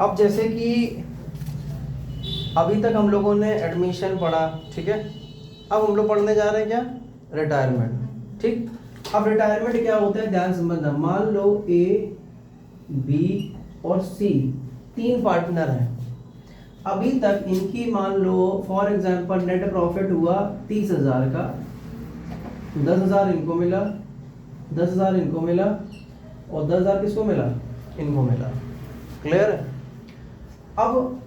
अब जैसे कि अभी तक हम लोगों ने एडमिशन पढ़ा, ठीक है। अब हम लोग पढ़ने जा रहे हैं क्या, रिटायरमेंट, ठीक। अब रिटायरमेंट क्या होता है, ध्यान समझना। मान लो ए, बी और सी तीन पार्टनर हैं। अभी तक इनकी मान लो फॉर एग्जांपल नेट प्रॉफिट हुआ 30,000 का, 10,000 इनको मिला, 10,000 इनको मिला और 10,000 किसको मिला, इनको मिला। क्लियर है। अब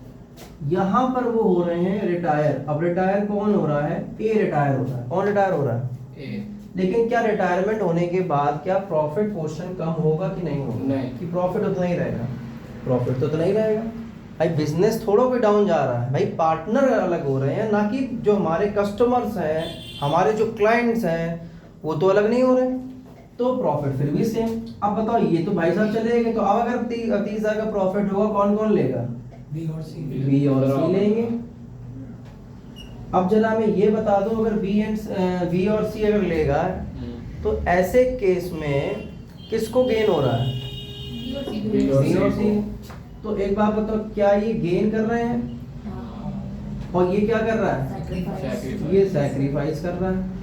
यहाँ पर वो हो रहे हैं रिटायर। अब रिटायर कौन हो रहा है, ए रिटायर हो रहा है। कौन रिटायर हो रहा है, ए। लेकिन क्या रिटायरमेंट होने के बाद क्या प्रॉफिट पोर्शन कम होगा कि नहीं होगा, नहीं। कि प्रॉफिट उतना ही रहेगा, प्रॉफिट तो उतना ही रहेगा भाई। बिजनेस थोड़ा भी डाउन जा रहा है भाई, पार्टनर अलग हो रहे हैं, ना कि जो हमारे कस्टमर्स हैं, हमारे जो क्लाइंट्स हैं वो तो अलग नहीं हो रहे, तो प्रॉफिट फिर भी सेम। अब बताओ ये तो भाई साहब चले गए, तो अब अगर 30,000 का प्रॉफिट होगा कौन कौन लेगा, बी और सी लेंगे। अब जरा मैं ये बता दूं, अगर बी और सी अगर लेगा तो ऐसे केस में किसको गेन हो रहा है, बी और बी और सी। सी। तो एक बात बताओ, क्या ये गेन कर रहे हैं और ये क्या कर रहा है, ये सैक्रिफाइस कर रहा है।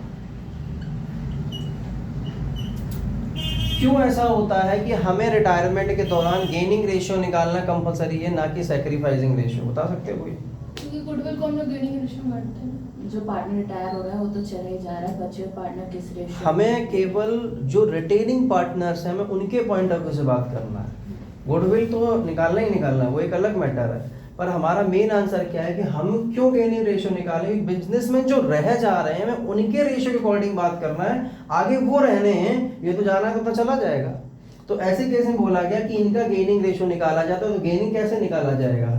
क्यों ऐसा होता है कि हमें रिटायरमेंट के दौरान गेनिंग रेशियो निकालना कंपलसरी है, ना कि सैक्रिफाइसिंग रेशियो, बता सकते हो कोई। क्योंकि गुडविल को हम लोग गेनिंग रेशियो मानते हैं। जो पार्टनर रिटायर हो रहा है वो तो चले ही जा रहा है, बचे हुए पार्टनर किस रेशियो, हमें केवल जो रिटेनिंग पार्टनर्स हैं, हमें उनके पॉइंट ऑफ व्यू से बात करना है। गुडविल तो निकालना ही निकालना है, वो एक अलग मैटर है। पर हमारा मेन आंसर क्या है कि हम क्यों गेनिंग रेशियो निकालें, बिजनेस में जो रह जा रहे हैं हमें उनके रेशियो के अकॉर्डिंग बात करना है। आगे वो रहने हैं, ये तो जाना है तो पता चला जाएगा। तो ऐसे केस में बोला गया कि इनका गेनिंग रेशियो निकाला जाता है। तो गेनिंग कैसे निकाला जाएगा,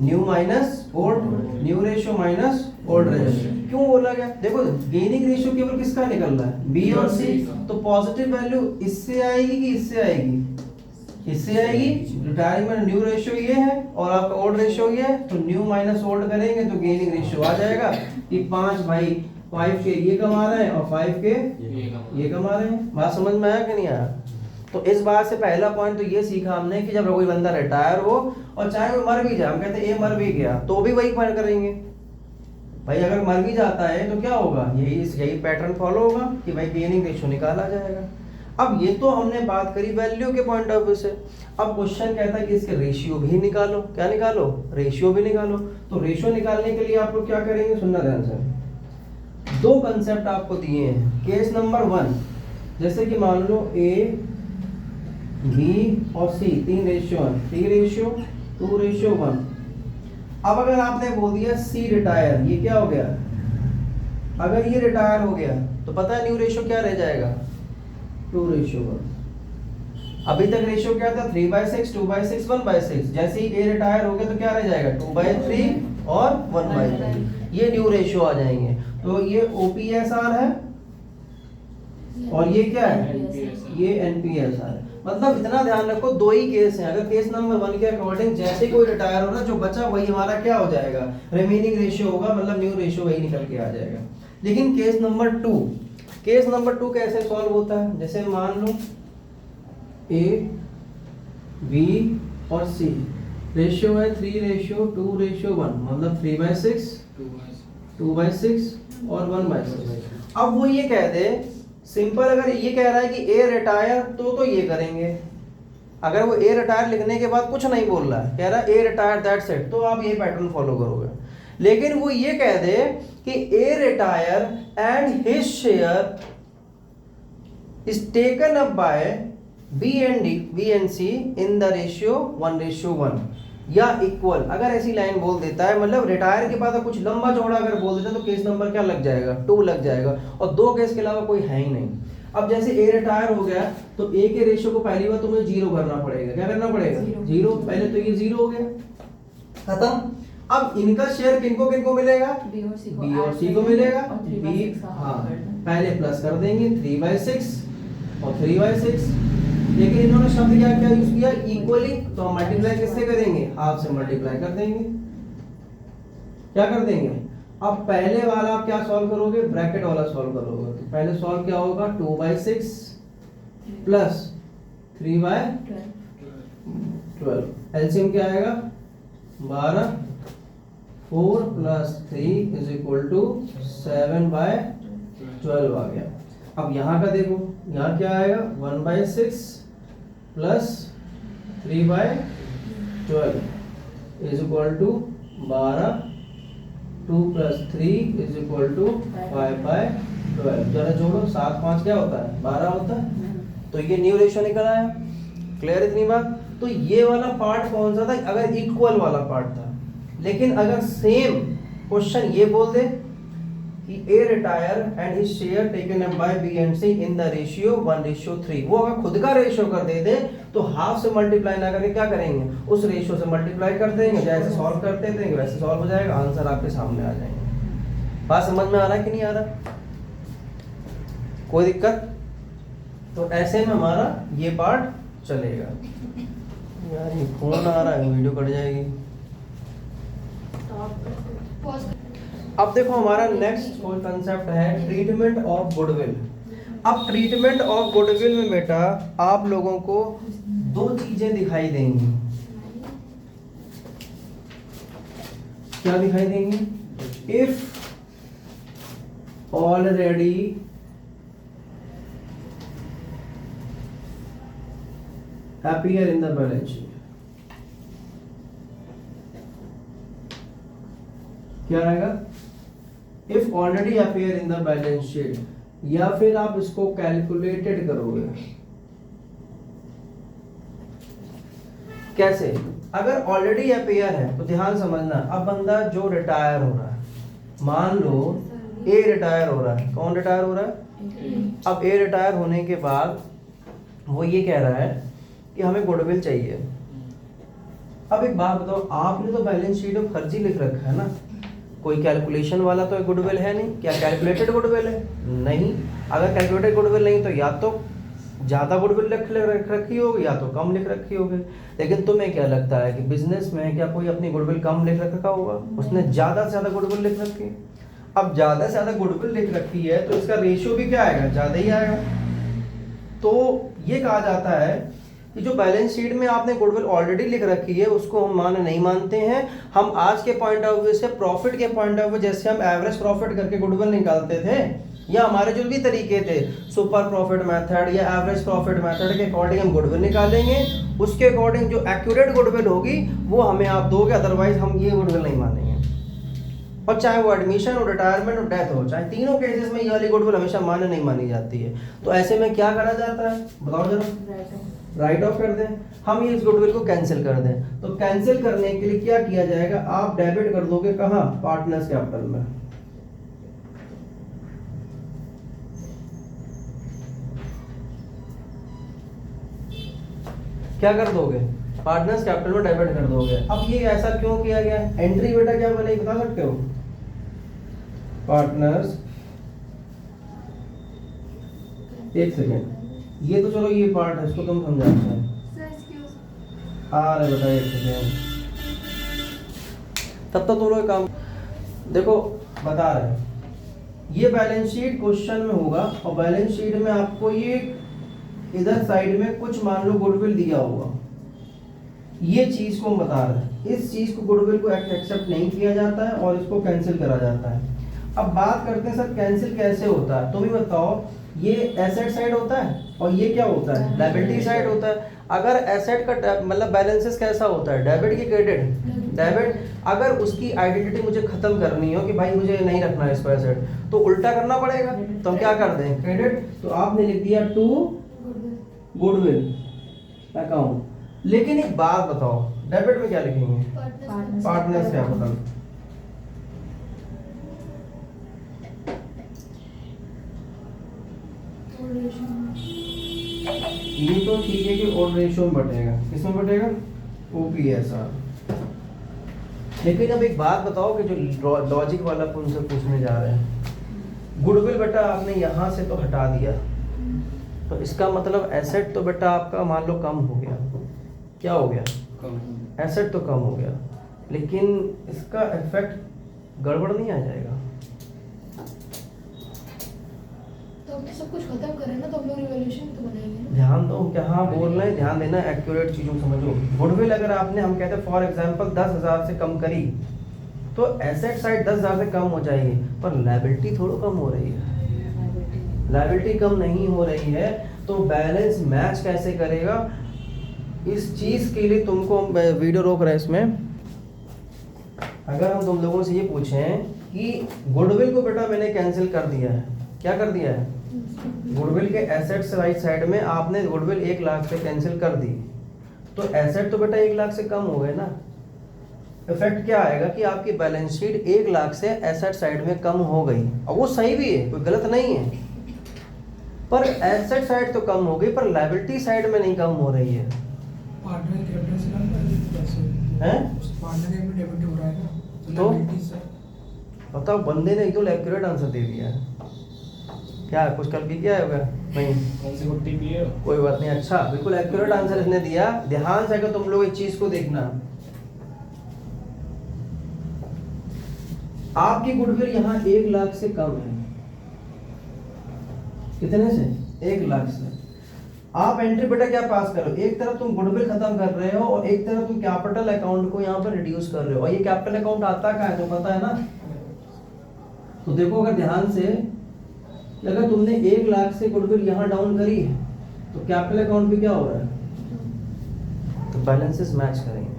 new minus old, new ratio minus old ratio. क्यों बोला गया, देखो गेनिंग रेशियो केवल किसका निकल रहा है, बी और सी। तो पॉजिटिव वैल्यू इससे आएगी कि इससे आएगी, इससे आएगी। रिटायरमेंट न्यू रेशियो ये है और आपका ओल्ड रेशियो ये है, तो न्यू माइनस ओल्ड करेंगे तो गेनिंग रेशियो आ जाएगा कि 5 भाई 5 के ये कमा रहे हैं और 5 के ये कमा रहे हैं। बात समझ में आया कि नहीं आया। तो इस बात से पहला पॉइंट तो ये सीखा हमने कि जब कोई बंदा रिटायर हो और चाहे वो मर भी जाए, हम कहते हैं ये मर भी गया तो भी वही पॉइंट करेंगे भाई। अगर मर भी जाता है तो क्या होगा, यही पैटर्न फॉलो होगा कि भाई गेनिंग रेशियो निकाला जाएगा। अब ये तो हमने बात करी वैल्यू के पॉइंट ऑफ व्यू से। अब क्वेश्चन कहता है कि इसके रेशियो भी निकालो। क्या निकालो, रेशियो भी निकालो। तो रेशियो निकालने के लिए आप लोग क्या करेंगे, सुनना ध्यान से। दो कंसेप्ट आपको दिए हैं। केस नंबर 1, जैसे कि मान लो ए, बी और सी 3 रेशियो 3 रेशियो 2 रेशियो 1। अब अगर आपने बोल दिया सी रिटायर, ये क्या हो गया, अगर ये रिटायर हो गया तो पता है न्यू रेशियो क्या रह जाएगा, 2 रेशियो 1। अभी तक रेशियो क्या था, 3/6, 2/6, 1/6। जैसे ही ए रिटायर हो गया तो क्या रह जाएगा, 2/3 और 1/3। ये न्यू रेशियो आ जाएंगे। तो ये ओपीएसआर है और ये क्या है, ये एनपीएसआर है। मतलब इतना ध्यान रखो, दो ही केस हैं। अगर केस नंबर 1 के अकॉर्डिंग जैसे ही कोई रिटायर हो रहा है, जो बचा वही हमारा क्या हो जाएगा, रिमेनिंग रेशियो होगा, मतलब न्यू रेशियो वही निकल के आ जाएगा। लेकिन केस नंबर 2, केस नंबर 2 कैसे सॉल्व होता है, जैसे मान लो ए, बी और सी रेशियो है 3 रेशियो 2 रेशियो 1, मतलब 3/6, 2/6 और 1/6। अब वो ये कह दे सिंपल, अगर ये कह रहा है कि ए रिटायर तो ये करेंगे। अगर वो ए रिटायर लिखने के बाद कुछ नहीं बोल रहा है, कह रहा है ए रिटायर दैट्स इट, तो आप ये पैटर्न फॉलो करोगे। लेकिन वो ये कह दे कि A retire and his share is taken up by B and C in the ratio 1:1 या इक्वल, अगर ऐसी लाइन बोल देता है, मतलब रिटायर के बाद कुछ लंबा चौड़ा अगर बोल देता है तो केस नंबर क्या लग जाएगा, 2 लग जाएगा। और 2 केस के अलावा कोई है ही नहीं। अब जैसे ए रिटायर हो गया तो ए के रेशियो को पहली बार तुम्हें 0 करना पड़ेगा। क्या करना पड़ेगा, 0। पहले तो ये 0 हो गया, खत्म। अब इनका शेयर किनको किनको मिलेगा, बी और सी को मिलेगा। बी, हाँ, पहले प्लस कर देंगे 3/6 और 3/6। लेकिन इन्होंने शब्द क्या यूज किया, इक्वली, तो हम मल्टीप्लाई किससे करेंगे, हाफ से मल्टीप्लाई कर देंगे। क्या कर देंगे, अब पहले वाला आप क्या सॉल्व करोगे, ब्रैकेट वाला सॉल्व करोगे। तो पहले सॉल्व क्या होगा, 2/6 प्लस 3/12 एलसीएम क्या आएगा 12, 4 + 3 = 7/12 आ गया। अब यहाँ का देखो, यहाँ क्या आएगा 1/6 + 3/12 = 12, 2 + 3 = 5/12। जरा जोड़ो, 7 5 क्या होता है 12 होता है। तो ये न्यू रेशियो निकल आया। क्लियर इतनी बात। तो ये वाला पार्ट कौन सा था, अगर इक्वल वाला पार्ट था। लेकिन अगर सेम क्वेश्चन ये बोल दे कि A retire and his share taken up by B and C in the ratio 1:3, वो अगर खुद का रेशियो कर दे तो हाफ से मल्टीप्लाई ना करके क्या करेंगे, उस रेशियो से मल्टीप्लाई कर देंगे। जैसे सॉल्व करते थे वैसे सॉल्व हो जाएगा, आंसर आपके सामने आ जाएंगे। बात समझ में आ रहा है कि नहीं आ रहा, कोई दिक्कत? तो ऐसे में हमारा ये पार्ट चलेगा। यार ये फोन आ रहा है, वीडियो कट जाएगी। पॉज। अब देखो हमारा नेक्स्ट कोई कंसेप्ट है ट्रीटमेंट ऑफ गुडविल। अब ट्रीटमेंट ऑफ गुडविल में बेटा आप लोगों को दो चीजें दिखाई देंगी। क्या दिखाई देंगी? If already appear in the balance sheet, क्या आएगा? If already appear in the balance sheet, या फिर आप इसको कैलकुलेटेड करोगे। कैसे? अगर ऑलरेडी appear है तो ध्यान समझना, अब बंदा जो रिटायर हो रहा है, मान लो ए रिटायर हो रहा है। कौन रिटायर हो रहा है? अब ए रिटायर होने के बाद वो ये कह रहा है कि हमें गुडविल चाहिए। अब एक बात बताओ, आपने तो बैलेंस शीट में फर्जी लिख रखा है ना, कोई कैलकुलेशन वाला तो गुडविल है नहीं। क्या कैलकुलेटेड गुडविल है? नहीं। अगर कैलकुलेटेड गुडविल नहीं तो या तो ज़्यादा गुडविल लिख रखी होगी या तो कम लिख रखी होगी। लेकिन तुम्हें क्या लगता है कि बिजनेस में क्या कोई अपनी गुडविल कम लिख रखा होगा? उसने ज़्यादा से ज़्यादा गुडविल लिख रखी है। अब ज़्यादा से ज़्यादा गुडविल लिख रखी है तो इसका रेशियो भी क्या आएगा? ज़्यादा ही आएगा। तो ये कहा जाता है कि जो बैलेंस शीट में आपने गुडविल ऑलरेडी लिख रखी है उसको हम नहीं मानते हैं। हम आज के पॉइंट ऑफ व्यू से, प्रॉफिट के पॉइंट ऑफ व्यू, जैसे हम एवरेज प्रॉफिट करके गुडविल निकालते थे, या हमारे जो भी तरीके थे सुपर प्रॉफिट मेथड या एवरेज प्रॉफिट मेथड के अकॉर्डिंग हम गुडविल निकालेंगे। उसके अकॉर्डिंग जो एक्यूरेट गुडविल होगी वो हमें आप दोगे, अदरवाइज हम ये गुडविल नहीं मानेंगे। और चाहे वो एडमिशन हो, रिटायरमेंट और डेथ हो, चाहे तीनों केसेस में ये वाली गुडविल हमेशा मान्य नहीं मानी जाती है। तो ऐसे में क्या करा जाता है बताओ जरा? राइट ऑफ कर दें। हम ये इस गुडविल को कैंसिल कर दें। तो कैंसिल करने के लिए क्या किया जाएगा? आप डेबिट कर दोगे कहाँ? पार्टनर्स कैपिटल में। क्या कर दोगे? पार्टनर्स कैपिटल में डेबिट कर दोगे। अब ये ऐसा क्यों किया गया? एंट्री बेटा क्या बनेगी बता सकते हो? पार्टनर्स, एक सेकेंड, ये तो चलो ये पार्ट है, इसको तुम समझाते हैं। अरे बेटा एक सेकेंड, तब तो तुम लोग काम देखो बता रहे हैं। ये बैलेंस शीट क्वेश्चन में होगा और बैलेंस शीट में आपको ये इधर साइड में कुछ मान लो गुडविल दिया होगा। ये चीज को हम बता रहे हैं, इस चीज को गुडविल को एक्सेप्ट नहीं किया जाता है और इसको कैंसिल करा जाता है। अब बात करते हैं सर कैंसिल कैसे होता है। तुम ही बताओ, ये एसेट साइड होता है और ये क्या होता है? लायबिलिटी साइड होता है। अगर एसेट का मतलब बैलेंसेस कैसा होता है? डेबिट की क्रेडिट? डेबिट। अगर उसकी आइडेंटिटी मुझे खत्म करनी हो कि भाई मुझे नहीं रखना है इसको एसेट, तो उल्टा करना पड़ेगा। तो हम क्या कर दें? क्रेडिट। तो आपने लिख दिया टू गुडविल अकाउंट। लेकिन एक बात बताओ, डेबिट में क्या लिखेंगे? Partners capital. ये तो ठीक है कि ओड रेशियो में बटेगा। किसमें बटेगा? ओपीएसआर। लेकिन अब एक बात बताओ कि जो लॉजिक वाला उनसे पूछने जा रहे हैं, गुडविल बेटा आपने यहाँ से तो हटा दिया, तो इसका मतलब एसेट तो बेटा आपका मान लो कम हो गया। क्या हो गया? एसेट तो कम हो गया, लेकिन इसका इफेक्ट गड़बड़ नहीं आ जाएगा? तो अब तो सब कुछ खत्म करें ना, तो हम लोग रिवॉल्यूशन तो बनाएंगे ना। ध्यान दो क्या बोल रहे हैं, ध्यान देना, एक्यूरेट चीज़ों को समझो। गुडविल अगर आपने, हम कहते हैं फॉर एग्जांपल 10,000 से कम करी तो एसेट साइड 10,000 से कम हो जाएगी, पर लायबिलिटी थोड़ा कम हो रही है, लायबिलिटी कम नहीं हो रही है, तो बैलेंस मैच कैसे करेगा? इस चीज़ के लिए तुमको वीडियो रोक रहे हैं इसमें। अगर हम तुम लोगों से ये पूछें कि गुडविल को बेटा मैंने कैंसिल कर दिया है, क्या कर दिया है? गुडविल के एसेट्स राइट साइड में आपने गुडविल 1 लाख से कैंसिल कर दी, तो एसेट तो बेटा 1 लाख से कम हो गए ना। इफेक्ट क्या आएगा कि आपकी बैलेंस शीट 1 लाख से एसेट साइड में कम हो गई, और वो सही भी है, कोई गलत नहीं है, पर एसेट साइड तो कम हो गई, पर लायबिलिटी साइड में नहीं कम हो रही है। पार्टनर के रेफरेंस से ना पैसे हैं? पार्टनर में डेबिट हो रहा है ना, तो? liabilities है। बताओ, बंदे ने एकदम एक्यूरेट आंसर दे दिया है। क्या कुछ कल भी किया होगा? नहीं, कौन सी गुट्टी भी है? कोई बात नहीं। अच्छा, बिल्कुल एक्यूरेट आंसर इसने दिया। ध्यान से अगर तुम लोग इस चीज को देखना, आपकी गुडविल यहाँ 1 लाख से कम है, कितने से? 1 लाख से। आप एंट्री बेटा क्या पास करो, एक तरफ तुम गुडविल खत्म कर रहे हो और एक तरफ तुम कैपिटल अकाउंट को यहाँ पर रिड्यूस कर रहे हो, और ये कैपिटल अकाउंट आता कहाँ है तो पता है ना। तो देखो अगर ध्यान से कि अगर तुमने 1 लाख से गुडविल यहाँ डाउन करी है तो कैपिटल अकाउंट भी क्या हो रहा है, तो बैलेंसेस मैच करेंगे।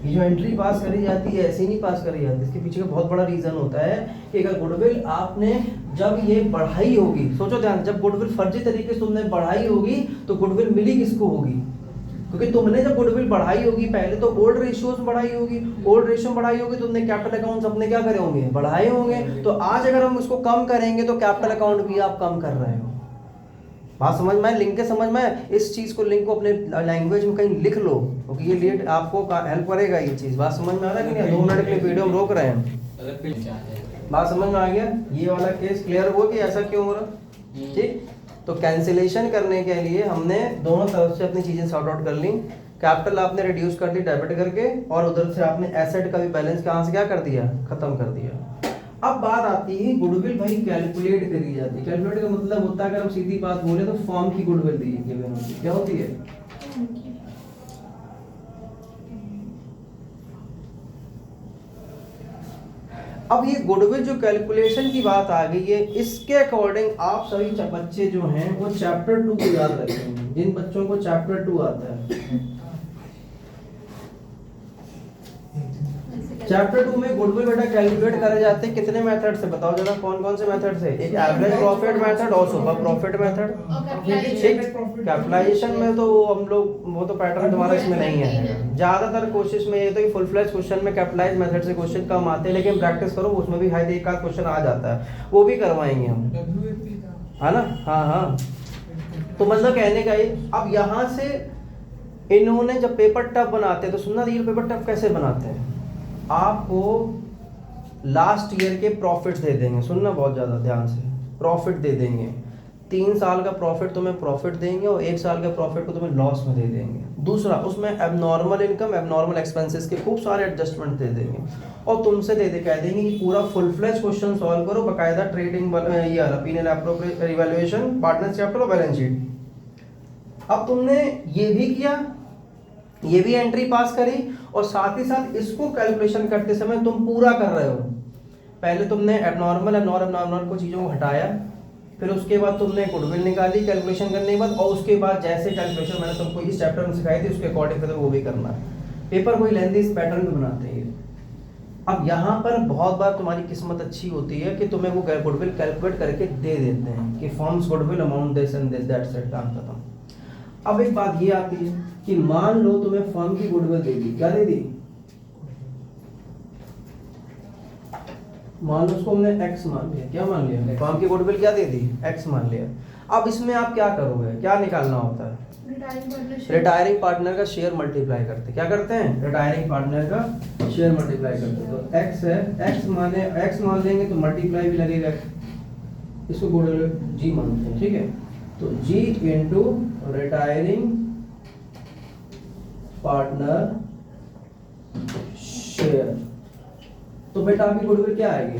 ये जो एंट्री पास करी जाती है ऐसे ही नहीं पास करी जाती, इसके पीछे का बहुत बड़ा रीजन होता है कि अगर गुडविल आपने जब ये बढ़ाई होगी, सोचो ध्यान, जब गुडविल फर्जी तरीके से तुमने बढ़ाई होगी तो गुडविल मिली किसको होगी? क्योंकि तुमने जब गुडविल बढ़ाई होगी पहले तो ओल्ड रेशियोज में बढ़ाई होगी, ओल्ड रेशियो में बढ़ाई होगी, तुमने कैपिटल अकाउंट्स अपने क्या करे होंगे, बढ़ाए होंगे। तो आज अगर हम उसको कम करेंगे तो कैपिटल अकाउंट भी आप कम कर रहे हो। बात समझ में, लिंक के समझ में, इस चीज को लिंक को अपने लैंग्वेज में कहीं लिख लो, क्योंकि ये लेट आपको हेल्प करेगा ये चीज। बात समझ में आ रहा है कि नहीं? 2 मिनट के लिए वीडियो हम रोक रहे हैं। बात समझ में आ गया? ये वाला केस क्लियर हुआ कि ऐसा क्यों हो रहा? ठीक, तो कैंसिलेशन करने के लिए हमने दोनों तरफ से अपनी चीजें सॉर्ट आउट कर ली। कैपिटल आपने रिड्यूस कर दी डेबिट करके, और उधर से आपने एसेट का भी बैलेंस कहाँ से क्या कर दिया, खत्म कर दिया। अब बात आती है गुडविल भाई कैलकुलेट करी जाती है। कैलकुलेट का मतलब होता है, अगर हम सीधी बात बोले तो फॉर्म की गुडविल दी गिवन होती है। क्या होती है? अब ये गुडविल जो कैलकुलेशन की बात आ गई है, इसके अकॉर्डिंग आप सभी बच्चे जो हैं वो चैप्टर 2 को याद रखेंगे। जिन बच्चों को चैप्टर 2 आता है, चैप्टर 2 में गुडविल बेटा कैलकुलेट करे जाते हैं कितने मेथड से, बताओ जरा कौन कौन से मेथड से? एक एवरेज प्रॉफिट मेथड और सुपर प्रॉफिट मेथड। कैपिटलाइजेशन में तो हम लोग वो तो पैटर्न तुम्हारा इसमें नहीं है। ज्यादातर कोशिश में ये तो फुल फ्लैश क्वेश्चन में कैपिटलाइज मेथड से क्वेश्चन कम आते हैं, लेकिन प्रैक्टिस करो उसमें भी हाई एक आध क्वेश्चन आ जाता है, वो भी करवाएंगे हम, है ना? हाँ हाँ। तो मतलब कहने का ये, अब यहाँ से इन्होंने जब पेपर टफ बनाते हैं तो सुनना, ये पेपर टफ कैसे बनाते हैं, आपको लास्ट ईयर के प्रॉफिट दे देंगे, सुनना बहुत ज़्यादा ध्यान से, प्रॉफिट दे देंगे। 3 साल का प्रॉफिट तुम्हें प्रॉफिट देंगे और 1 साल का प्रॉफिट को तुम्हें लॉस में दे देंगे। दूसरा, उसमें एबनॉर्मल इनकम, एबनॉर्मल एक्सपेंसेस के खूब सारे एडजस्टमेंट दे देंगे, और तुमसे दे कह देंगे कि पूरा फुल फ्लेज क्वेश्चन सॉल्व करो, बाकायदा trading opinion appropriate evaluation, partners capital और बैलेंस शीट। अब तुमने ये भी किया, ये भी एंट्री पास करी, और साथ ही साथ इसको कैलकुलेशन करते समय तुम पूरा कर रहे हो। पहले तुमने एबनॉर्मल और नॉन एबनॉर्मल को चीज़ों को हटाया, फिर उसके बाद तुमने गुडविल निकाली कैलकुलेशन करने के बाद, और उसके बाद जैसे कैलकुलेशन मैंने तुमको इस चैप्टर में सिखाई थी उसके अकॉर्डिंग फिर वो भी करना है। पेपर कोई लेंदी इस पैटर्न में बनाते हैं। अब यहाँ पर बहुत बार तुम्हारी किस्मत अच्छी होती है कि तुम्हें वो गुडविल कैलकुलेट करके दे देते हैं कि forms goodwill amount this and this, that's it, काम खत्म। अब एक बात ये आती है कि मान लो तुम्हें फर्म की गुडविल दे दी, क्या दे दी, मान लो उसको हमने x मान लिया, क्या मान लिया, फर्म की गुडविल क्या दे दी, x मान लिया। अब इसमें आप क्या करोगे, क्या निकालना होता है, रिटायरिंग पार्टनर का शेयर मल्टीप्लाई करते, क्या करते हैं, रिटायरिंग पार्टनर का शेयर मल्टीप्लाई करते। तो x है, x मान लेंगे तो मल्टीप्लाई भी लगेगा, इसको गुडविल g मानते हैं, ठीक है। तो g into retiring partner share, तो बेटा आपकी गुडविल क्या आएगी,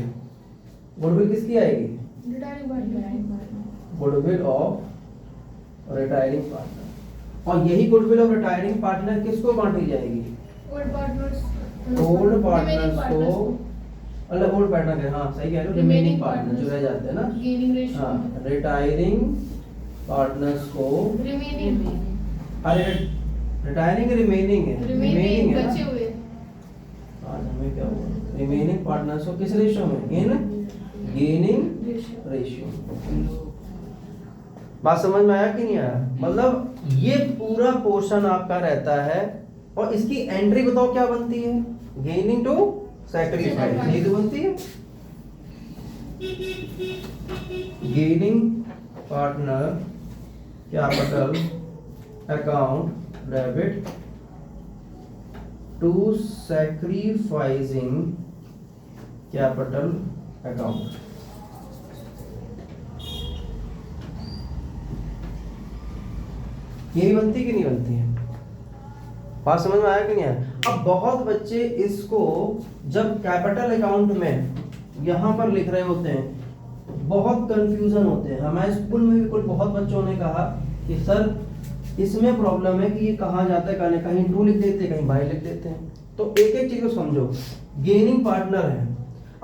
गुडविल किसकी आएगी, retiring partner. Goodwill of retiring partner. और यही गुडविल ऑफ रिटायरिंग पार्टनर किसको बांटी जाएगी? ओल्ड पार्टनर्स ओल्ड पार्टनर्स को, मतलब ओल्ड पार्टनर के, हाँ सही कह रहे हो, रिमेनिंग पार्टनर जो रह जाते हैं ना, गेनिंग रेशियो। हाँ, रिटायरिंग पार्टनर्स को, रिमेनिंग अरे रिटायरिंग रिमेनिंग है, रिमेनिंग है ना? बचे हुए आज हमें क्या हुआ, रिमेनिंग पार्टनर्स को किस रेशियो में, इन गेनिंग रेशियो। रेशियो। बात समझ में आया कि नहीं आया? मतलब ये पूरा पोर्शन आपका रहता है और इसकी एंट्री बताओ क्या बनती है, गेनिंग टू सैक्रिफाइस, ये तो बनती है gaining partner capital account debit to sacrificing capital account. यही बनती कि नहीं बनती है? बात समझ में आया कि नहीं आया? अब बहुत बच्चे इसको जब कैपिटल अकाउंट में यहाँ पर लिख रहे होते हैं बहुत कंफ्यूजन होते हैं। हमारे स्कूल में भी कुछ बहुत बच्चों ने कहा कि सर इसमें प्रॉब्लम है कि ये कहाँ जाता है, कहीं टू लिख देते हैं, कहीं बाई लिख देते हैं। तो एक एक चीज को समझो। गेनिंग पार्टनर है,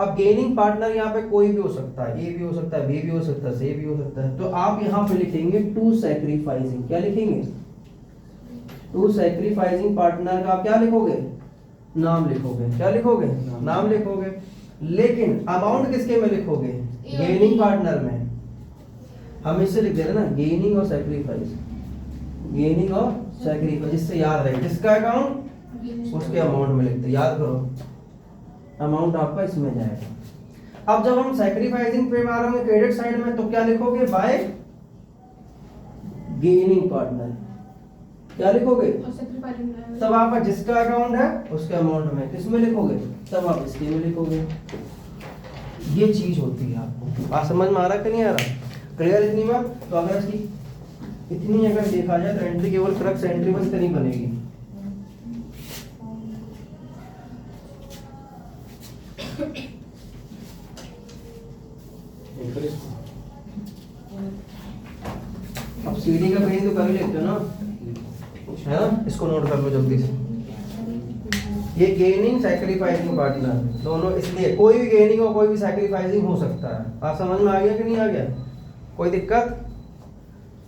अब गेनिंग पार्टनर यहाँ पे कोई भी हो सकता है, ए भी हो सकता है, बी भी हो सकता है, सी भी हो सकता है। तो आप यहाँ पे लिखेंगे टू सैक्रिफाइसिंग, क्या लिखेंगे? टू सैक्रिफाइसिंग पार्टनर का आप क्या लिखोगे? नाम लिखोगे। क्या लिखोगे? नाम लिखोगे। लेकिन अमाउंट किसके में लिखोगे? गेनिंग पार्टनर में। हम इससे लिख दे रहे ना, गेनिंग और सैक्रिफाइस, गेनिंग और सैक्रिफाइस, जिससे याद रहे जिसका अकाउंट उसके अमाउंट में लिखते, याद करो अमाउंट आपका इसमें जाएगा। अब जब हम सैक्रिफाइसिंग पे मारेंगे क्रेडिट साइड में तो क्या लिखोगे? Bye gaining partner. क्या लिखोगे? तब आपका जिसका अकाउंट है उसके अमाउंट में किसमें लिखोगे? तब आप इसके में लिखोगे। ये चीज होती है। आपको बात समझ में आ रहा कि नहीं आ रहा? क्लियर इतनी बात? तो अगर इसकी इतनी अगर देखा जाए तो एंट्री केवल क्रक्स एंट्री बस नहीं बनेगी। अब सीडी का पेज तो कर ही लेते हो ना, है ना? इसको नोट कर लो जल्दी से। ये गेनिंग सैक्रिफाइसिंग पार्टनर दोनों, इसलिए कोई भी गेनिंग और कोई भी सैक्रिफाइसिंग हो सकता है। आप समझ में आ गया कि नहीं आ गया? कोई दिक्कत?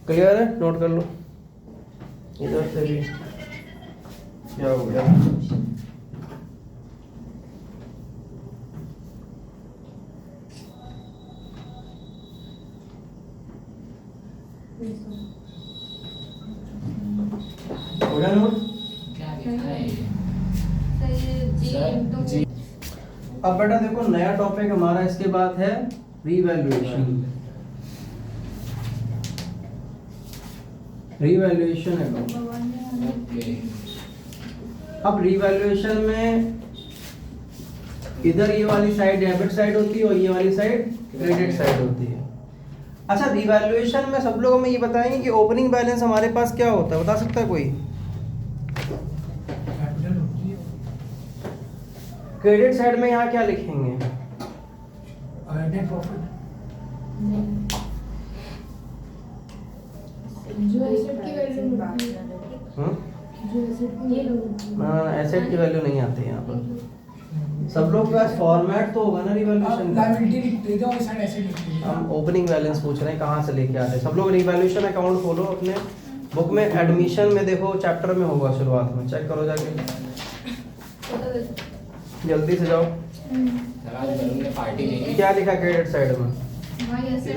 क्लियर है? नोट कर लो। इधर से भी क्या हो गया? हो गया नोट? अब बेटा देखो नया टॉपिक हमारा इसके बाद है रीवैल्यूएशन। Revaluation account. अब रीवैल्यूएशन में इधर ये वाली साइड डेबिट साइड होती है और ये वाली साइड क्रेडिट साइड होती है। अच्छा, रीवैल्यूएशन में सब लोग हमें ये बताएंगे कि ओपनिंग बैलेंस हमारे पास क्या होता है, बता सकता है कोई? क्रेडिट साइड में यहाँ क्या लिखेंगे? Net profit. जो एसेट की वैल्यू होती है, जो एसेट की वैल्यू होती है। हाँ, एसेट की वैल्यू नहीं आती यहाँ पर। सब लोग के पास फॉर्मेट तो होगा ना रिवैल्यूएशन का। लायबिलिटी लिख देते हो और साइड एसेट लिख देते हम ओपनिंग बैलेंस पूछ रहे हैं कहाँ से लेके आते हैं। सब लोग रिवैल्यूएशन अकाउंट खोलो अपने बुक में, एडमिशन में देखो चैप्टर में होगा, शुरुआत में चेक करो जाके, जल्दी से जाओ। क्या लिखा क्रेडिट साइड में? भाई asset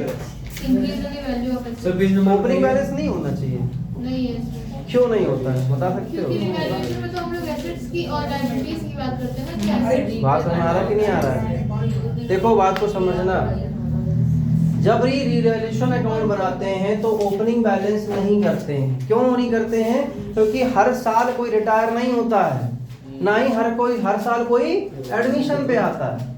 increase in value of asset. Opening balance नहीं होना चाहिए। नहीं है क्यों नहीं होता है, बता सकते हो? क्योंकि रिवैल्यूएशन में तो हम लोग एसेट्स की और लायबिलिटीज की बात करते हैं ना, कि एसेट बात समझ आ रहा है कि नहीं आ रहा है? देखो बात को समझना। जब रिवैल्यूएशन अकाउंट बनाते हैं तो ओपनिंग बैलेंस नहीं करते हैं। क्यों नहीं करते हैं? क्योंकि हर साल कोई रिटायर नहीं होता है, ना ही हर साल कोई एडमिशन पे आता है।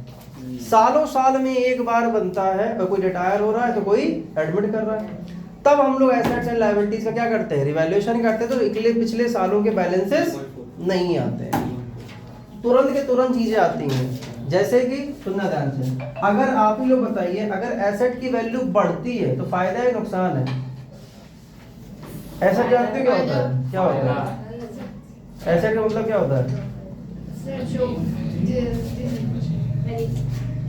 सालों साल में एक बार बनता है, और कोई रिटायर हो रहा है तो कोई एडमिट कर रहा है। तब हम लोग एसेट्स एंड लायबिलिटीज का क्या करते हैं? रिवैल्यूएशन करते हैं। तो पिछले सालों के बैलेंसेस नहीं आते हैं, तुरंत के तुरंत चीजें आती हैं। जैसे कि सुनना ध्यान से, अगर आप ही लोग बताइए, अगर एसेट की वैल्यू बढ़ती है तो फायदा है नुकसान है? एसेट जानते हो क्या होता है? क्या होता है एसेट का मतलब? क्या होता है? सर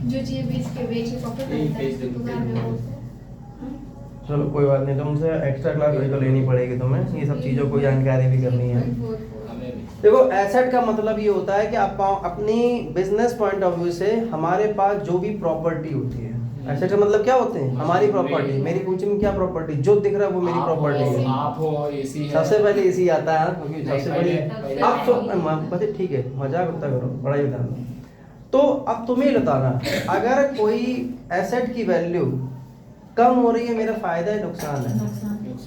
जो चीज बेच के प्रॉफिट मिलता है तो बाद में वो चलो कोई बात नहीं, तुमसे एक्स्ट्रा क्लास तो लेनी पड़ेगी तुम्हें, ये सब चीज़ों को जानकारी भी करनी है। देखो एसेट का मतलब ये होता है कि आप अपनी बिजनेस पॉइंट ऑफ व्यू से हमारे पास जो भी प्रॉपर्टी होती है, एसेट का मतलब क्या होते हैं? हमारी प्रॉपर्टी। मेरी पूछी में क्या प्रॉपर्टी? जो दिख रहा है वो मेरी प्रॉपर्टी है। आप हो, एसी है। सबसे पहले एसी आता है क्योंकि नहीं, सबसे बड़ी पहले- अब तो पता ठीक है, मजाक उतना करो, बड़ा ही बता दो। तो अब तुम्हें बताना, अगर कोई एसेट की वैल्यू कम हो रही है, मेरा फायदा है नुकसान है?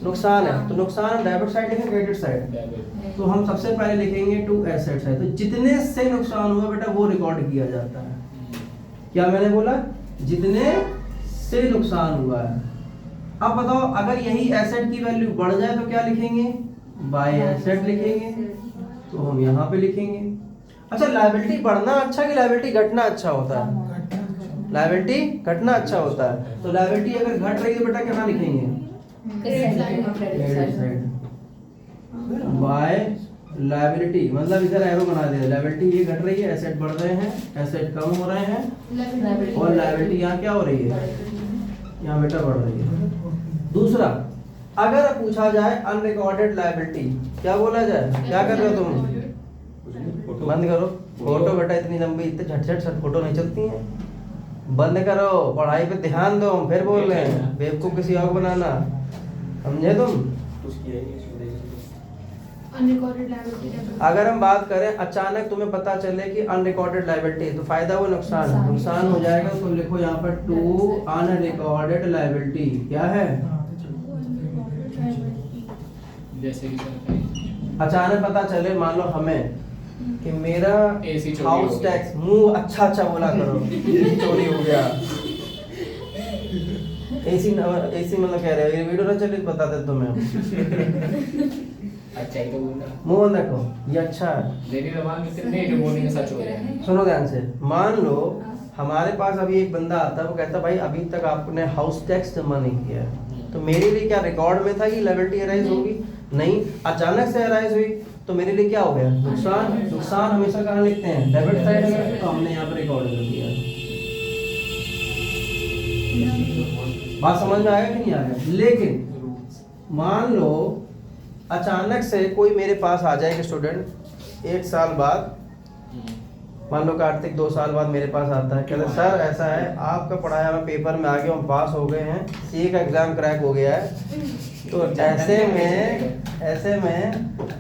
नुकसान है। तो नुकसान डेबिट साइड लिखें क्रेडिट साइड? तो हम सबसे पहले लिखेंगे टू एसेट्स है, तो जितने से नुकसान हुआ बेटा वो रिकॉर्ड किया जाता है। क्या मैंने बोला? जितने से नुकसान हुआ है। अब बताओ, अगर यही एसेट की वैल्यू बढ़ जाए तो क्या लिखेंगे? बाय एसेट लिखेंगे, तो हम यहाँ पे लिखेंगे। अच्छा, लायबिलिटी बढ़ना अच्छा कि लायबिलिटी घटना अच्छा होता है? लायबिलिटी घटना अच्छा होता है। तो लायबिलिटी अगर घट रही है तो बेटा क्या लिखेंगे? क्रेडिट साइड बाय लायबिलिटी, मतलब इधर एरो बना दे, लायबिलिटी ये घट रही है, एसेट बढ़ रहे हैं, एसेट कम हो रहे हैं, और लायबिलिटी यहाँ क्या हो रही है? यहाँ बेटा बढ़ रही है। दूसरा, अगर पूछा जाए अनरिकॉर्डेड लायबिलिटी, क्या बोला जाए? क्या कर रहे हो तुम? बंद करो फोटो बेटा, इतनी लंबी इतने झट झट फोटो नहीं चलती हैं। बंद करो, पढ़ाई पे ध्यान दो। हम फिर बोल रहे हैं बेवकूफ किसी और बनाना, समझे तुम? Unrecorded liability. अगर हम बात करें अचानक तुम्हें पता चले कि अनरिकॉर्डेड लायबिलिटी, तो फायदा वो नुकसान है? नुकसान हो जाएगा। तो लिखो यहाँ पर टू अनरिकॉर्डेड लायबिलिटी क्या है? जैसे कि सर अचानक पता चले, मान लो हमें कि मेरा AC चोरी हाउस हो गया। टैक्स, मुंह अच्छा अच्छा बोला करो, AC चोरी हो गया। एसी मतलब कह रहे हो, ये वीडियो ना चले बता दे तुम्हें। अच्छा ही तो बोल रहा। मुंह बंद रखो, ये अच्छा है। मेरी जबान में सिर्फ नहीं, जो बोलेंगे सच हो जाएगा। सुनो ध्यान से, मान लो हमारे पास अभी एक बंदा आता है, वो कहता है भाई अभी तक आपने हाउस टैक्स जमा नहीं किया है, तो मेरे लिए क्या रिकॉर्ड में था कि लायबिलिटी अराइज होगी? नहीं, अचानक से अराइज हुई, तो मेरे लिए क्या हो गया? नुकसान। नुकसान हमेशा कहाँ लिखते हैं? डेबिट साइड में। तो हमने यहाँ पर रिकॉर्ड कर दिया। बात समझ में आया कि नहीं आया? लेकिन मान लो अचानक से कोई मेरे पास आ जाए, एक स्टूडेंट 1 साल बाद, मान लो कार्तिक 2 साल बाद मेरे पास आता है, कहते सर ऐसा है, आपका पढ़ाया हुआ पेपर में आ गया, हम पास हो गए हैं, सीए का एग्जाम क्रैक हो गया है, तो ऐसे में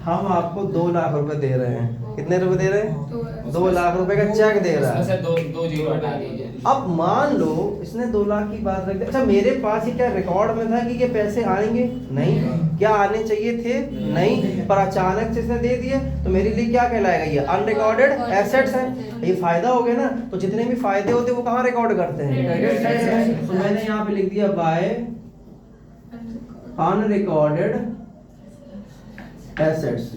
हम आपको 2 लाख रुपए दे रहे हैं। कितने रुपए दे रहे हैं? 2 लाख रुपए का चेक दे रहा उसमें है। से दो जीरो हटा दीजिए। अब मान लो इसने 2 लाख की बात रख दी, अच्छा मेरे पास ये क्या रिकॉर्ड में था कि ये पैसे आएंगे? नहीं। क्या आने चाहिए थे? नहीं। पर अचानक से इसने दे दिए, तो मेरे लिए क्या कहलाएगा? ये अनरिकॉर्डेड एसेट्स है। ये फायदा हो गया ना। तो जितने भी फायदे होते हैं वो कहाँ रिकॉर्ड करते हैं? क्रेडिट साइड में। तो मैंने यहाँ पे लिख दिया बाय अनरिकॉर्डेड एसेट्स।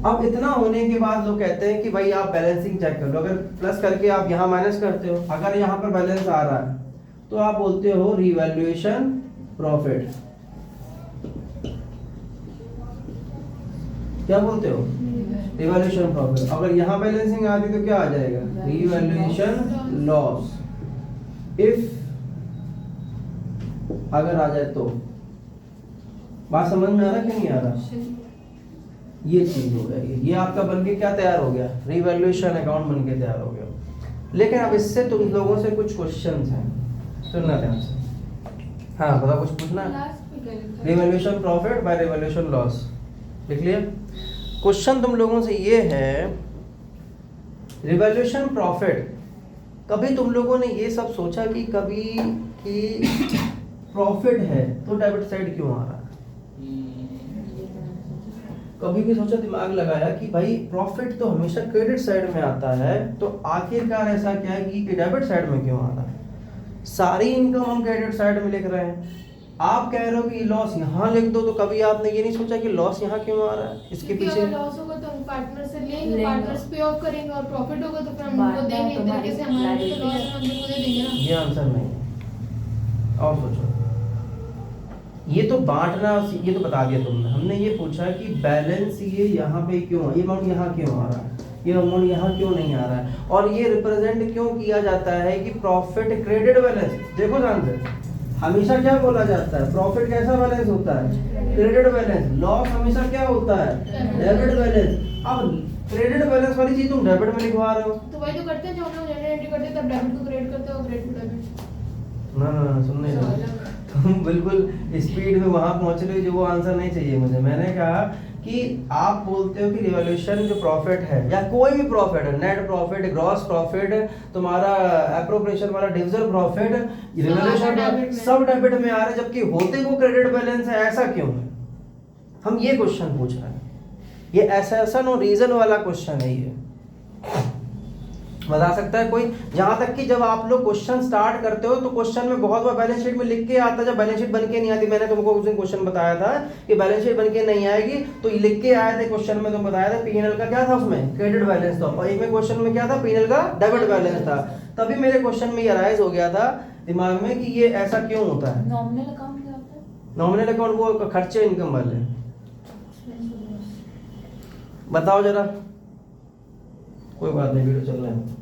अब इतना होने के बाद लोग कहते हैं कि भाई आप बैलेंसिंग चेक कर लो, अगर प्लस करके आप यहाँ माइनस करते हो, अगर यहाँ पर बैलेंस आ रहा है तो आप बोलते हो रिवैल्यूएशन प्रॉफिट। क्या बोलते हो? Revaluation profit. अगर यहाँ बैलेंसिंग आती तो क्या आ जाएगा? Revaluation loss. इफ अगर आ जाए तो। बात समझ में आ रहा कि नहीं आ रहा? ये चीज हो गया, ये आपका बनके क्या तैयार हो गया? रिवैल्यूएशन अकाउंट बनके तैयार हो गया। लेकिन अब इससे तुम लोगों से कुछ क्वेश्चंस हैं, सुनना ध्यान से। हाँ बताओ, कुछ पूछना? Revaluation profit by revaluation loss लिख लिया। क्वेश्चन तुम लोगों से ये है, रिवैल्यूएशन प्रॉफिट, कभी तुम लोगों ने ये सब सोचा कि कभी कि प्रॉफिट है तो डेबिट साइड क्यों आ रहा है? कभी भी सोचा, दिमाग लगाया कि भाई प्रॉफिट तो हमेशा क्रेडिट साइड में आता है, तो आखिरकार ऐसा क्या है कि डेबिट साइड में क्यों आ रहा है? सारी इनकम हम क्रेडिट साइड में लिख रहे हैं, आप कह रहे हो कि लॉस यहाँ लिख दो, तो कभी आपने ये नहीं सोचा कि लॉस यहाँ क्यों आ रहा है, इसके क्योंकि पीछे अगर लॉस होगा तो हम पार्टनर से लेंगे, लेंगे। पार्टनर्स पे ऑफ करेंगे, और प्रॉफिट होगा तो फिर हम उनको बांटना देंगे, तुम्हारी तरीके से हमारा भी तो लॉस है, liability हम भी उनको दे देंगे ना। ये आंसर नहीं है। और सोचो, ये तो बांटना, ये तो बता दिया तुमने। हमने ये पूछा कि बैलेंस ये यहाँ पे क्यों, ये अमाउंट यहाँ क्यों आ रहा है, ये अमाउंट यहाँ क्यों नहीं आ रहा है, और ये रिप्रेजेंट क्यों किया जाता है कि प्रॉफिट क्रेडिट बैलेंस। देखो ध्यान से, हमेशा क्या बोला जाता है, प्रॉफिट कैसा बैलेंस होता है, क्रेडिट बैलेंस। लॉस हमेशा क्या होता है, डेबिट बैलेंस। अब क्रेडिट बैलेंस वाली चीज तुम डेबिट में लिखवा रहे हो। तो वही तो करते हैं, जो हम लोग जनरल एंट्री करते हैं, तब डेबिट को क्रेडिट करते हैं और क्रेडिट को डेबिट। ना सुनने दो, तुम बिल्कुल स्पीड में वहां पहुंच रहे हो जो वो आंसर नहीं चाहिए मुझे। मैंने कहा कि आप बोलते हो कि रिवॉल्यूशन जो प्रॉफिट है या कोई भी प्रॉफिट है, नेट प्रॉफिट, ग्रॉस प्रॉफिट, तुम्हारा एप्रोप्रिएशन वाला डिविजन प्रॉफिट, रिवॉल्यूशन सब डेबिट में आ रहे हैं, जबकि होते वो क्रेडिट बैलेंस है। ऐसा क्यों है, हम ये क्वेश्चन पूछ रहे हैं। ये एसेसन और रीजन वाला क्वेश्चन है। ये बता सकता है कोई? जहां तक कि जब आप लोग क्वेश्चन स्टार्ट करते हो तो क्वेश्चन में बहुत बार बैलेंस शीट में लिख के आता है, जब बैलेंस शीट बन के नहीं आती। मैंने तुमको उस दिन क्वेश्चन बताया था कि बैलेंस शीट बन के नहीं आएगी, तो ये लिख के आए थे क्वेश्चन में। तुम बताया था पीएनएल का क्या था, उसमें क्रेडिट बैलेंस था, और एक में क्वेश्चन में क्या था, पीएनएल का डेबिट बैलेंस था। तभी मेरे क्वेश्चन में ये अराइज हो गया था दिमाग में कि ये ऐसा क्यों होता है। नॉमिनल अकाउंट क्या होता है? नॉमिनल अकाउंट वो खर्चे इनकम वाले। बताओ जरा, कोई बात नहीं, वीडियो चल रहा है।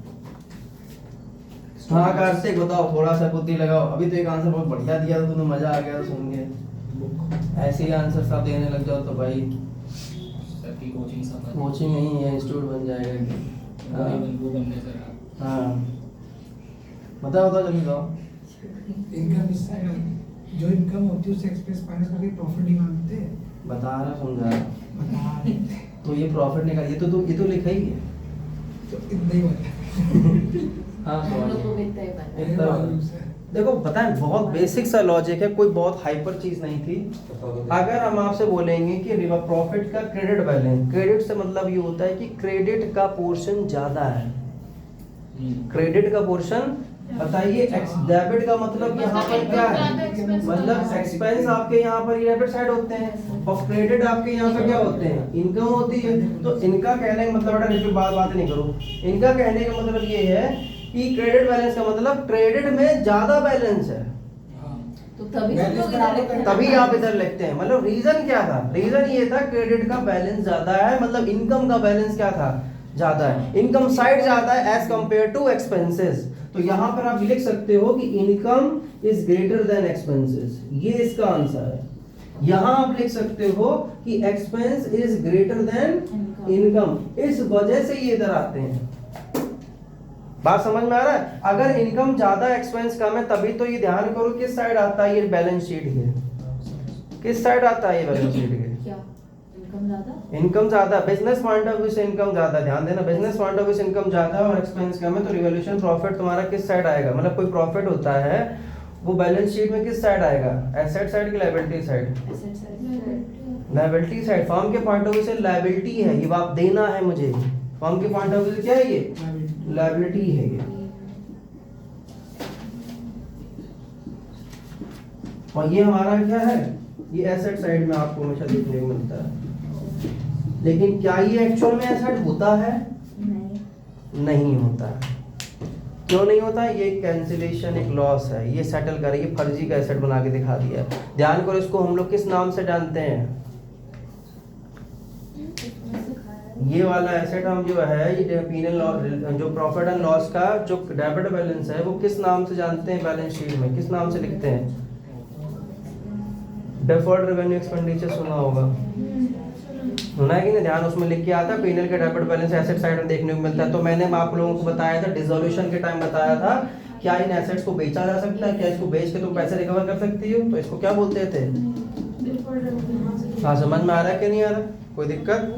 हाँ कार्तिक बताओ, थोड़ा सा बुद्धि लगाओ। अभी तो एक आंसर बहुत बढ़िया दिया था, तुम्हें मजा आ गया सुन के। ऐसे ही आंसर सब देने लग जाओ तो भाई सर की कोचिंग सब कोचिंग नहीं है, इंस्टीट्यूट बन जाएगा। वो बनने सर हाँ बताओ जल्दी बताओ। इनकम इस जो इनकम होती है उससे एक्सपेंस माइनस करके प्रॉफिट नहीं मांगते हैं। बता रहा समझा रहा। बता रहे थे। तो ये प्रॉफिट निकाल, ये तो लिखा ही है। तो इतना ही होता हाँ हम लोग को भी समझ इतना ही गए। पता है। है। देखो पता है, बहुत बेसिक सा लॉजिक है, कोई बहुत हाइपर चीज नहीं थी। अगर हम आपसे बोलेंगे कि रिवर प्रॉफिट का क्रेडिट बैलेंस, क्रेडिट से मतलब ये होता है कि क्रेडिट का पोर्शन ज्यादा है। क्रेडिट का पोर्शन बताइए। डेबिट का मतलब यहाँ पर क्या है, मतलब एक्सपेंस आपके यहाँ पर डेबिट साइड होते हैं, और क्रेडिट आपके यहाँ पर क्या होते हैं, इनकम होती है। तो इनका कहने का मतलब, बेटा इसकी बात नहीं करो, इनका कहने का मतलब ये है कि क्रेडिट बैलेंस का मतलब क्रेडिट में ज्यादा बैलेंस है, तो तभी हम लोग इधर लिखते हैं। तभी आप इधर लिखते हैं। मतलब रीजन क्या था, रीजन ये था क्रेडिट का बैलेंस ज्यादा है, मतलब इनकम का बैलेंस क्या था, ज्यादा है, इनकम साइड ज्यादा है एज कंपेयर टू एक्सपेंसेस। तो यहाँ पर आप लिख सकते हो कि income is greater than expenses, ये इसका आंसर है। यहाँ आप लिख सकते हो कि expense is greater than income, इस वजह से ये इधर आते हैं। बात समझ में आ रहा है? अगर इनकम ज्यादा एक्सपेंस कम है, तभी तो ये ध्यान करो किस साइड आता है ये बैलेंस शीट के, किस साइड आता है ये बैलेंस शीट के। क्या इनकम ज्यादा? इनकम ज्यादा, बिजनेस पॉइंट ऑफ व्यू से इनकम ज्यादा, ध्यान देना, बिजनेस पॉइंट ऑफ व्यू से इनकम ज्यादा और एक्सपेंस कम है, तो रिवॉल्यूशन प्रॉफिट तुम्हारा किस साइड आएगा। मतलब कोई प्रॉफिट होता है वो बैलेंस शीट में किस साइड आएगा, एसेट साइड की liability side, asset side. Liability side. Firm के पॉइंट ऑफ व्यू से लायबिलिटी है, ये आप देना है मुझे। फर्म के पॉइंट ऑफ व्यू से क्या है, ये लायबिलिटी है ये। और ये हमारा क्या है, ये एसेट साइड में आपको हमेशा देखने को मिलता है। लेकिन क्या ये एक्चुअल में एसेट होता है, नहीं होता। क्यों नहीं होता? ये कैंसिलेशन एक लॉस है, ये सेटल करे, ये फर्जी का एसेट बना के दिखा दिया है। ध्यान करो, इसको हम लोग किस नाम से जानते हैं, ये वाला एसेट हम जो है, ये पीनल जो प्रॉफिट एंड लॉस का जो डेबिट बैलेंस है, वो किस नाम से जानते हैं बैलेंस शीट में, किस नाम से लिखते हैं, डेफर्ड रेवेन्यू एक्सपेंडिचर सुना होगा, सुना है कि नहीं? ध्यान, उसमें लिख के आता है पीनल के डेबिट बैलेंस एसेट साइड में देखने को मिलता है। तो मैंने आप लोगों को बताया था, डिसोल्यूशन के टाइम बताया था, क्या इन एसेट्स को बेचा जा सकता है, क्या इसको बेच के तुम पैसे रिकवर कर सकती हो, तो इसको क्या बोलते थे। हाँ समझ में आ रहा है कि नहीं आ रहा, कोई दिक्कत?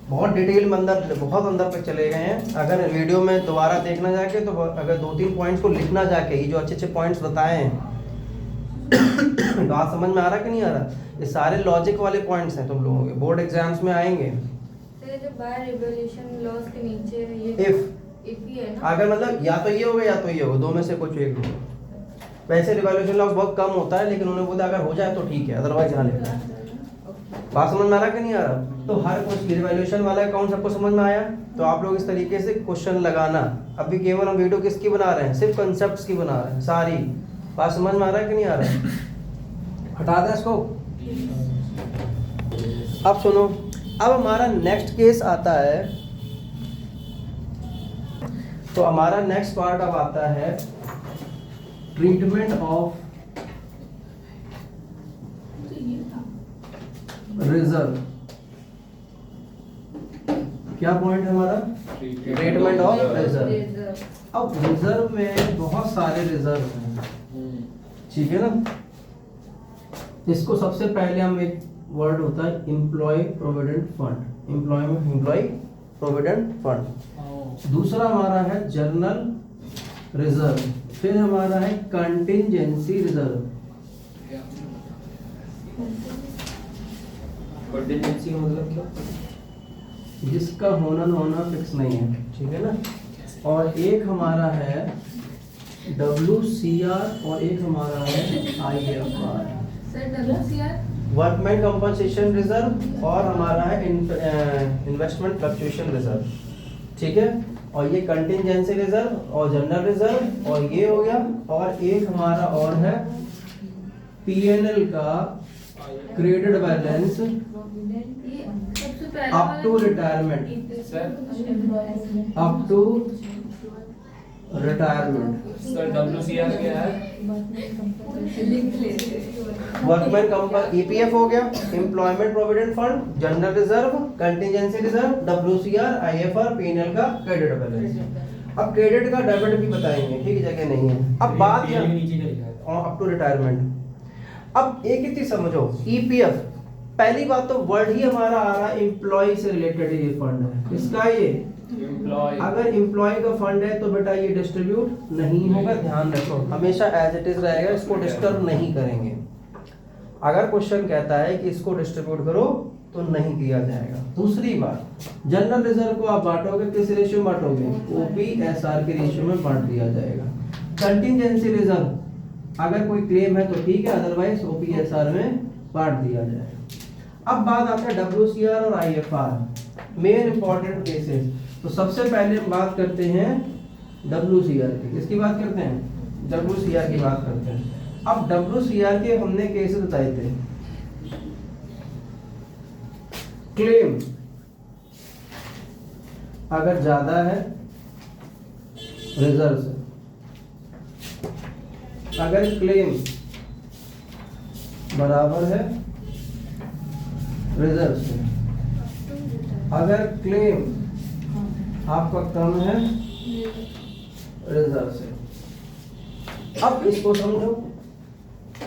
बहुत डिटेल में अंदर, बहुत अंदर पे चले गए हैं। अगर वीडियो में दोबारा देखना जाके, तो अगर 2-3 पॉइंट्स को लिखना जाके, ये जो अच्छे पॉइंट्स बताए हैं तो आप समझ में आ रहा कि नहीं आ रहा। ये सारे लॉजिक वाले पॉइंट्स हैं, तुम लोगों के बोर्ड एग्जाम्स में आएंगे। तो ये जो बाय रिवॉल्यूशन लॉस के नीचे है, ये इफ ही है ना, अगर मतलब या तो ये होगा या तो ये होगा, दो में से कुछ एक होगा। वैसे रिवैल्यूएशन लॉस बहुत कम होता है, लेकिन उन्होंने बोला अगर हो जाए तो ठीक है, अदरवाइज यहाँ लिखना है। बात समझ में आ रहा कि नहीं आ रहा? तो हर कुछ रिवैल्यूएशन वाला अकाउंट सबको समझ में आया? तो आप लोग इस तरीके से क्वेश्चन लगाना। अभी केवल हम वीडियो किसकी बना रहे हैं? सिर्फ कंसेप्ट्स की बना रहे हैं सारी। बात समझ में आ रहा है कि नहीं आ रहा है? हटा दें इसको। अब सुनो, अब हमारा नेक्स्ट केस आता है। तो हमारा नेक्स्ट पार्ट अब आता है ट्रीटमेंट ऑफ रिजर्व। क्या पॉइंट है हमारा? Treatment of reserve. अब रिजर्व में बहुत सारे रिजर्व हैं, ठीक है ना? इसको सबसे पहले हम एक वर्ड होता है employ provident fund, employ provident fund. दूसरा हमारा है जर्नल रिजर्व, फिर हमारा है कंटिंजेंसी रिजर्व। कंटिजेंसी का मतलब क्या? जिसका होना न होना फिक्स नहीं है, ठीक है ना? और एक हमारा है WCR और एक हमारा है IFR, वर्कमैन कंपनसेशन रिजर्व, और हमारा है इन्वेस्टमेंट फ्लक्चुएशन रिजर्व, ठीक है? और ये कंटिंजेंसी रिजर्व और जनरल रिजर्व, और ये हो गया। और एक हमारा और है PNL का credit balance up to retirement, up to retirement. Sir WCR क्या है? वर्कमैन कंपन EPF हो गया, employment provident fund, general reserve, contingency reserve, WCR, IFR, PNL का क्रेडिट बैलेंस। अब क्रेडिट का डेबिट भी बताएंगे, ठीक है? जगह नहीं है। अब बात PNL भी नीचे का लिखा है। Up to retirement. अब एक ही चीज समझो, EPF पहली बात तो वर्ड ही हमारा आ रहा है एम्प्लॉय से रिलेटेड ये फंड है। इसका ये एम्प्लॉय, अगर एम्प्लॉय का फंड है तो बेटा ये डिस्ट्रीब्यूट नहीं होगा, ध्यान रखो, हमेशा एज इट इज रहेगा, इसको डिस्टर्ब नहीं करेंगे। अगर क्वेश्चन कहता है कि इसको डिस्ट्रीब्यूट करो तो नहीं किया जाएगा। दूसरी बात, जनरल रिजर्व को आप बांटोगे किस रेशियो में बांटोगे? OPSR के रेशियो में बांट दिया जाएगा। कंटिंजेंसी रिजर्व अगर कोई क्लेम है तो ठीक है, अदरवाइज OPSR में बांट दिया जाएगा। अब बात आता है WCR और IFR, मेन इंपॉर्टेंट केसेस। तो सबसे पहले हम बात करते हैं WCR की। किसकी बात करते हैं? WCR की बात करते हैं। अब WCR के हमने केसेस बताए थे। क्लेम अगर ज्यादा है रिजर्व से, अगर क्लेम बराबर है रिजर्व से, अगर क्लेम आपका कम है रिजर्व से। अब इसको समझो,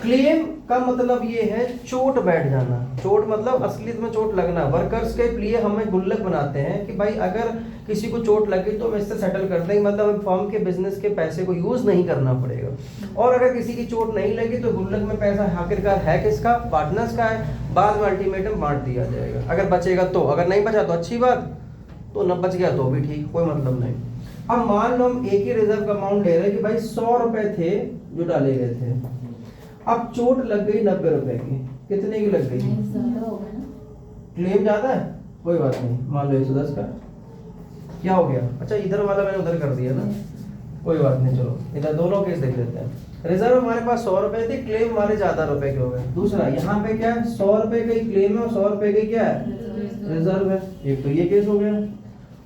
क्लेम का मतलब ये है चोट बैठ जाना। चोट मतलब असलियत में चोट लगना। वर्कर्स के लिए हमें गुल्लक बनाते हैं कि भाई अगर किसी को चोट लगी तो हम इससे सेटल कर देंगे, मतलब फर्म के बिजनेस के पैसे को यूज नहीं करना पड़ेगा। और अगर किसी की चोट नहीं लगी तो गुल्लक में पैसा आखिरकार है किसका? पार्टनर्स का है। बाद में अल्टीमेटम बांट दिया जाएगा, अगर बचेगा तो, अगर नहीं बचा तो अच्छी बात, तो न बच गया तो भी ठीक, कोई मतलब नहीं। अब मान लो हम एक ही रिजर्व का अमाउंट ले रहे हैं कि भाई 100 रुपए थे जो डाले गए थे, अब चोट लग गई 90 रुपए की, कितने की लग गई? ज्यादा होगा ना? क्लेम ज्यादा है, कोई बात नहीं, मान लो 110 का, क्या हो गया? अच्छा इधर वाला मैंने उधर कर दिया ना, कोई बात नहीं, चलो इधर दोनों केस देख लेते हैं। रिजर्व हमारे पास 100 रुपए थे, क्लेम हमारे ज्यादा रुपए के हो गए। दूसरा यहाँ पे क्या है, 100 रुपए का ही क्लेम है और 100 रुपए का क्या है? रिजर्व है। एक तो ये केस हो गया।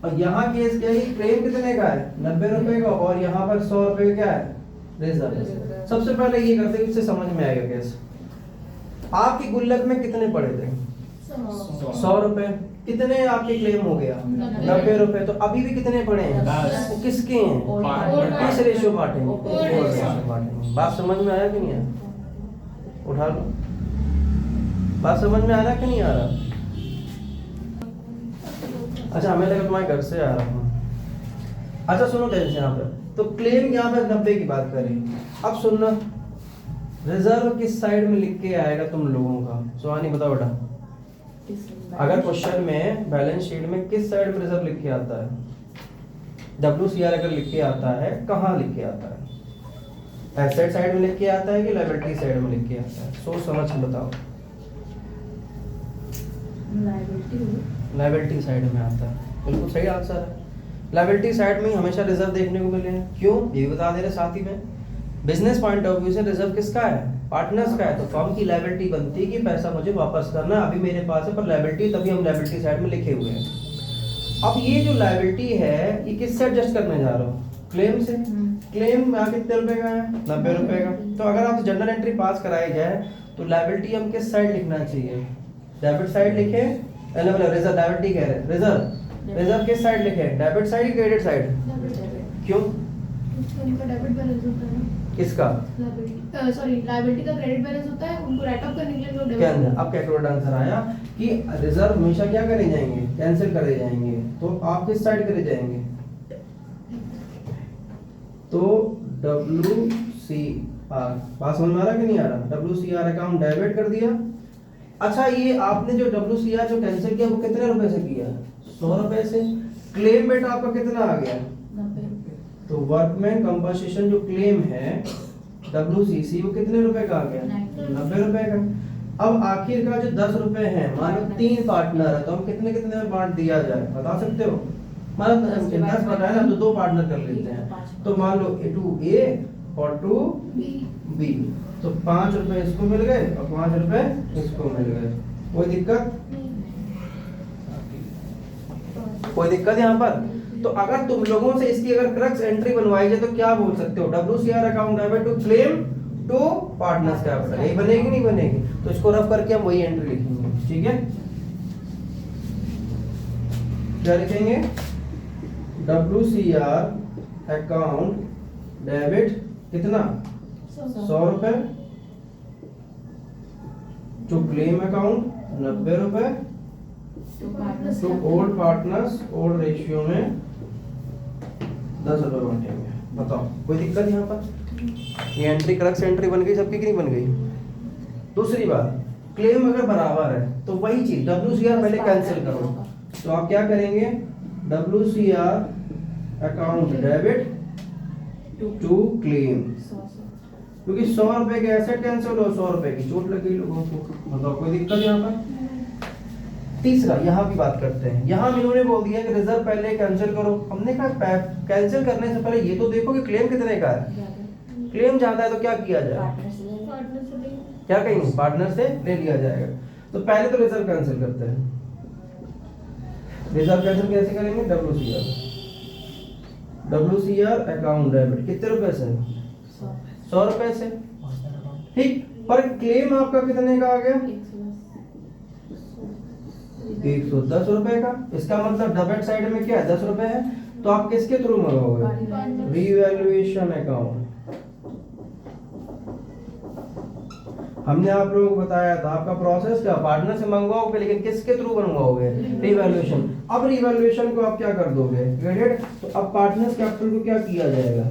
और यहाँ केस क्या है, क्लेम कितने का है? 90 रुपए का, और यहाँ पर 100 रुपए क्या है? रिजर्व। सबसे पहले ये करते हैं, इससे समझ में आएगा केस। आपकी गुल्लक में कितने पड़े थे? 100 रुपए। कितने आपके क्लेम हो गया? 90 रुपए। तो अभी भी कितने पड़े हैं? 10। वो किसके हैं? किस रेशियो बांटेंगे? बांटेंगे। बात समझ में आया कि नहीं आया? उठा लो, बात समझ में आ रहा कि नहीं आ रहा? अच्छा हमें लगा तुम्हारे घर से आ रहा हूँ। अच्छा सुनो ध्यान से, यहाँ पे तो क्लेम यहाँ पे 90 की बात करें। अब सुनना, रिजर्व किस साइड में लिख के आएगा तुम लोगों का? सुहानी बताओ बेटा, अगर क्वेश्चन में बैलेंस शीट में किस साइड में रिजर्व लिख के आता है? WCR अगर लिख के आता है, कहाँ लिख के आता है? एसेट साइड में लिख के आता है कि लायबिलिटी साइड में लिख के आता है? सोच समझ के बताओ। लायबिलिटी साइड में आता है, बिल्कुल सही आंसर है। लायबिलिटी साइड में ही हमेशा रिजर्व देखने को मिले हैं। क्यों, ये भी बता दे रहे साथ ही में। बिजनेस पॉइंट ऑफ व्यू से रिजर्व किसका है? पार्टनर्स का है। तो फर्म की लायबिलिटी बनती है कि पैसा मुझे वापस करना है, अभी मेरे पास है पर लायबिलिटी, तभी हम लायबिलिटी साइड में लिखे हुए हैं। अब ये जो लायबिलिटी है ये किससे एडजस्ट करने जा रहा हूँ? क्लेम से। क्लेम यहाँ कितने रुपए का है? 90 रुपए का। तो अगर आप जर्नल एंट्री पास कराई जाए तो लायबिलिटी हम किस साइड लिखना चाहिए? डेबिट साइड लिखे, रिजर्व लायबिलिटी कह रहे हैं, रिजर्व किस साइड लिखे? Debit side, credit side? क्यों? उनका डेबिट बैलेंस होता है ना, किसका? लायबिलिटी का क्रेडिट बैलेंस होता है, उनको राइट ऑफ करने के लिए लोग क्या अंदर? अब कैलकुलेट आंसर आया कि रिजर्व हमेशा क्या करे जाएंगे? कैंसिल करे जाएंगे। तो आप किस साइड करे जाएंगे? तो WCR, बात समझ में आ रहा कि नहीं आ रहा? WCR अकाउंट डेबिट कर दिया। अच्छा, ये आपने जो WCR जो कैंसिल किया वो कितने रुपए से किया? 100 रुपए से। क्लेम बेटा आपका कितना आ गया? 90 रुपए। तो वर्कमैन कंपनसेशन जो क्लेम है WCC वो कितने रुपए का आ गया? 90 रुपए का। अब आखिर का जो 10 रुपए है, मान लो 3 पार्टनर है तो हम कितने कितने में बांट दिया जाए, बता सकते हो? मान लो 10 बताया ना, तो 2 पार्टनर कर लेते हैं। तो मान लो 2A और 2B, तो 5 रुपए इसको मिल गए और 5 रुपए इसको मिल गए। कोई दिक्कत? कोई दिक्कत यहाँ पर? तो अगर तुम लोगों से इसकी अगर क्रक्स एंट्री बनवाई जाए तो क्या बोल सकते हो? WCR account debit to claim to partners capital. यही बनेगी नहीं बनेगी? तो इसको रफ करके हम वही एंट्री लिखेंगे। ठीक है, क्या लिखेंगे? WCR अकाउंट डेबिट कितना? 100 रुपए टू क्लेम अकाउंट 90 रुपए to old partners, old ratio में 10 रुपए बांटेंगे। बताओ, कोई दिक्कत यहाँ पर? ये एंट्री क्रक्स एंट्री बन गई सबकी कि नहीं बन गई? दूसरी बात, क्लेम अगर बराबर है तो वही चीज WCR पहले कैंसिल करो। तो आप क्या करेंगे? WCR account debit to claim, क्योंकि 100 रुपए के एसेट कैंसिल हो, 100 रुपए की चोट लगी लोगों को। बताओ, कोई दिक्कत यहाँ पर? तीसरा, यहाँ भी बात करते हैं। यहाँ इन्होंने बोल दिया कि रिजर्व पहले कैंसिल करो। हमने कहा कैंसिल करने से पहले ये तो देखो कि क्लेम कितने का है। क्लेम ज्यादा है तो क्या किया जाए? क्या कहेंगे? पार्टनर से ले लिया जाएगा। तो पहले तो रिजर्व कैंसिल करते हैं। रिजर्व कैंसिल कैसे करेंगे? WCR अकाउंट डेबिट कितने रुपए से? 100 रुपए से। ठीक, पर क्लेम आपका कितने का आ गया? 110 रुपए का। इसका मतलब डेबिट साइड में क्या है? 10 रुपए है। तो आप किसके थ्रू मंगाओगे? Revaluation account. हमने आप लोगों को बताया था आपका प्रोसेस क्या? पार्टनर से मंगवाओगे, लेकिन किसके थ्रू बनवाओगे? रीवैल्यूएशन। अब रीवैल्यूएशन को आप क्या कर दोगे? क्रेडिट। तो अब पार्टनर्स कैपिटल को क्या किया जाएगा?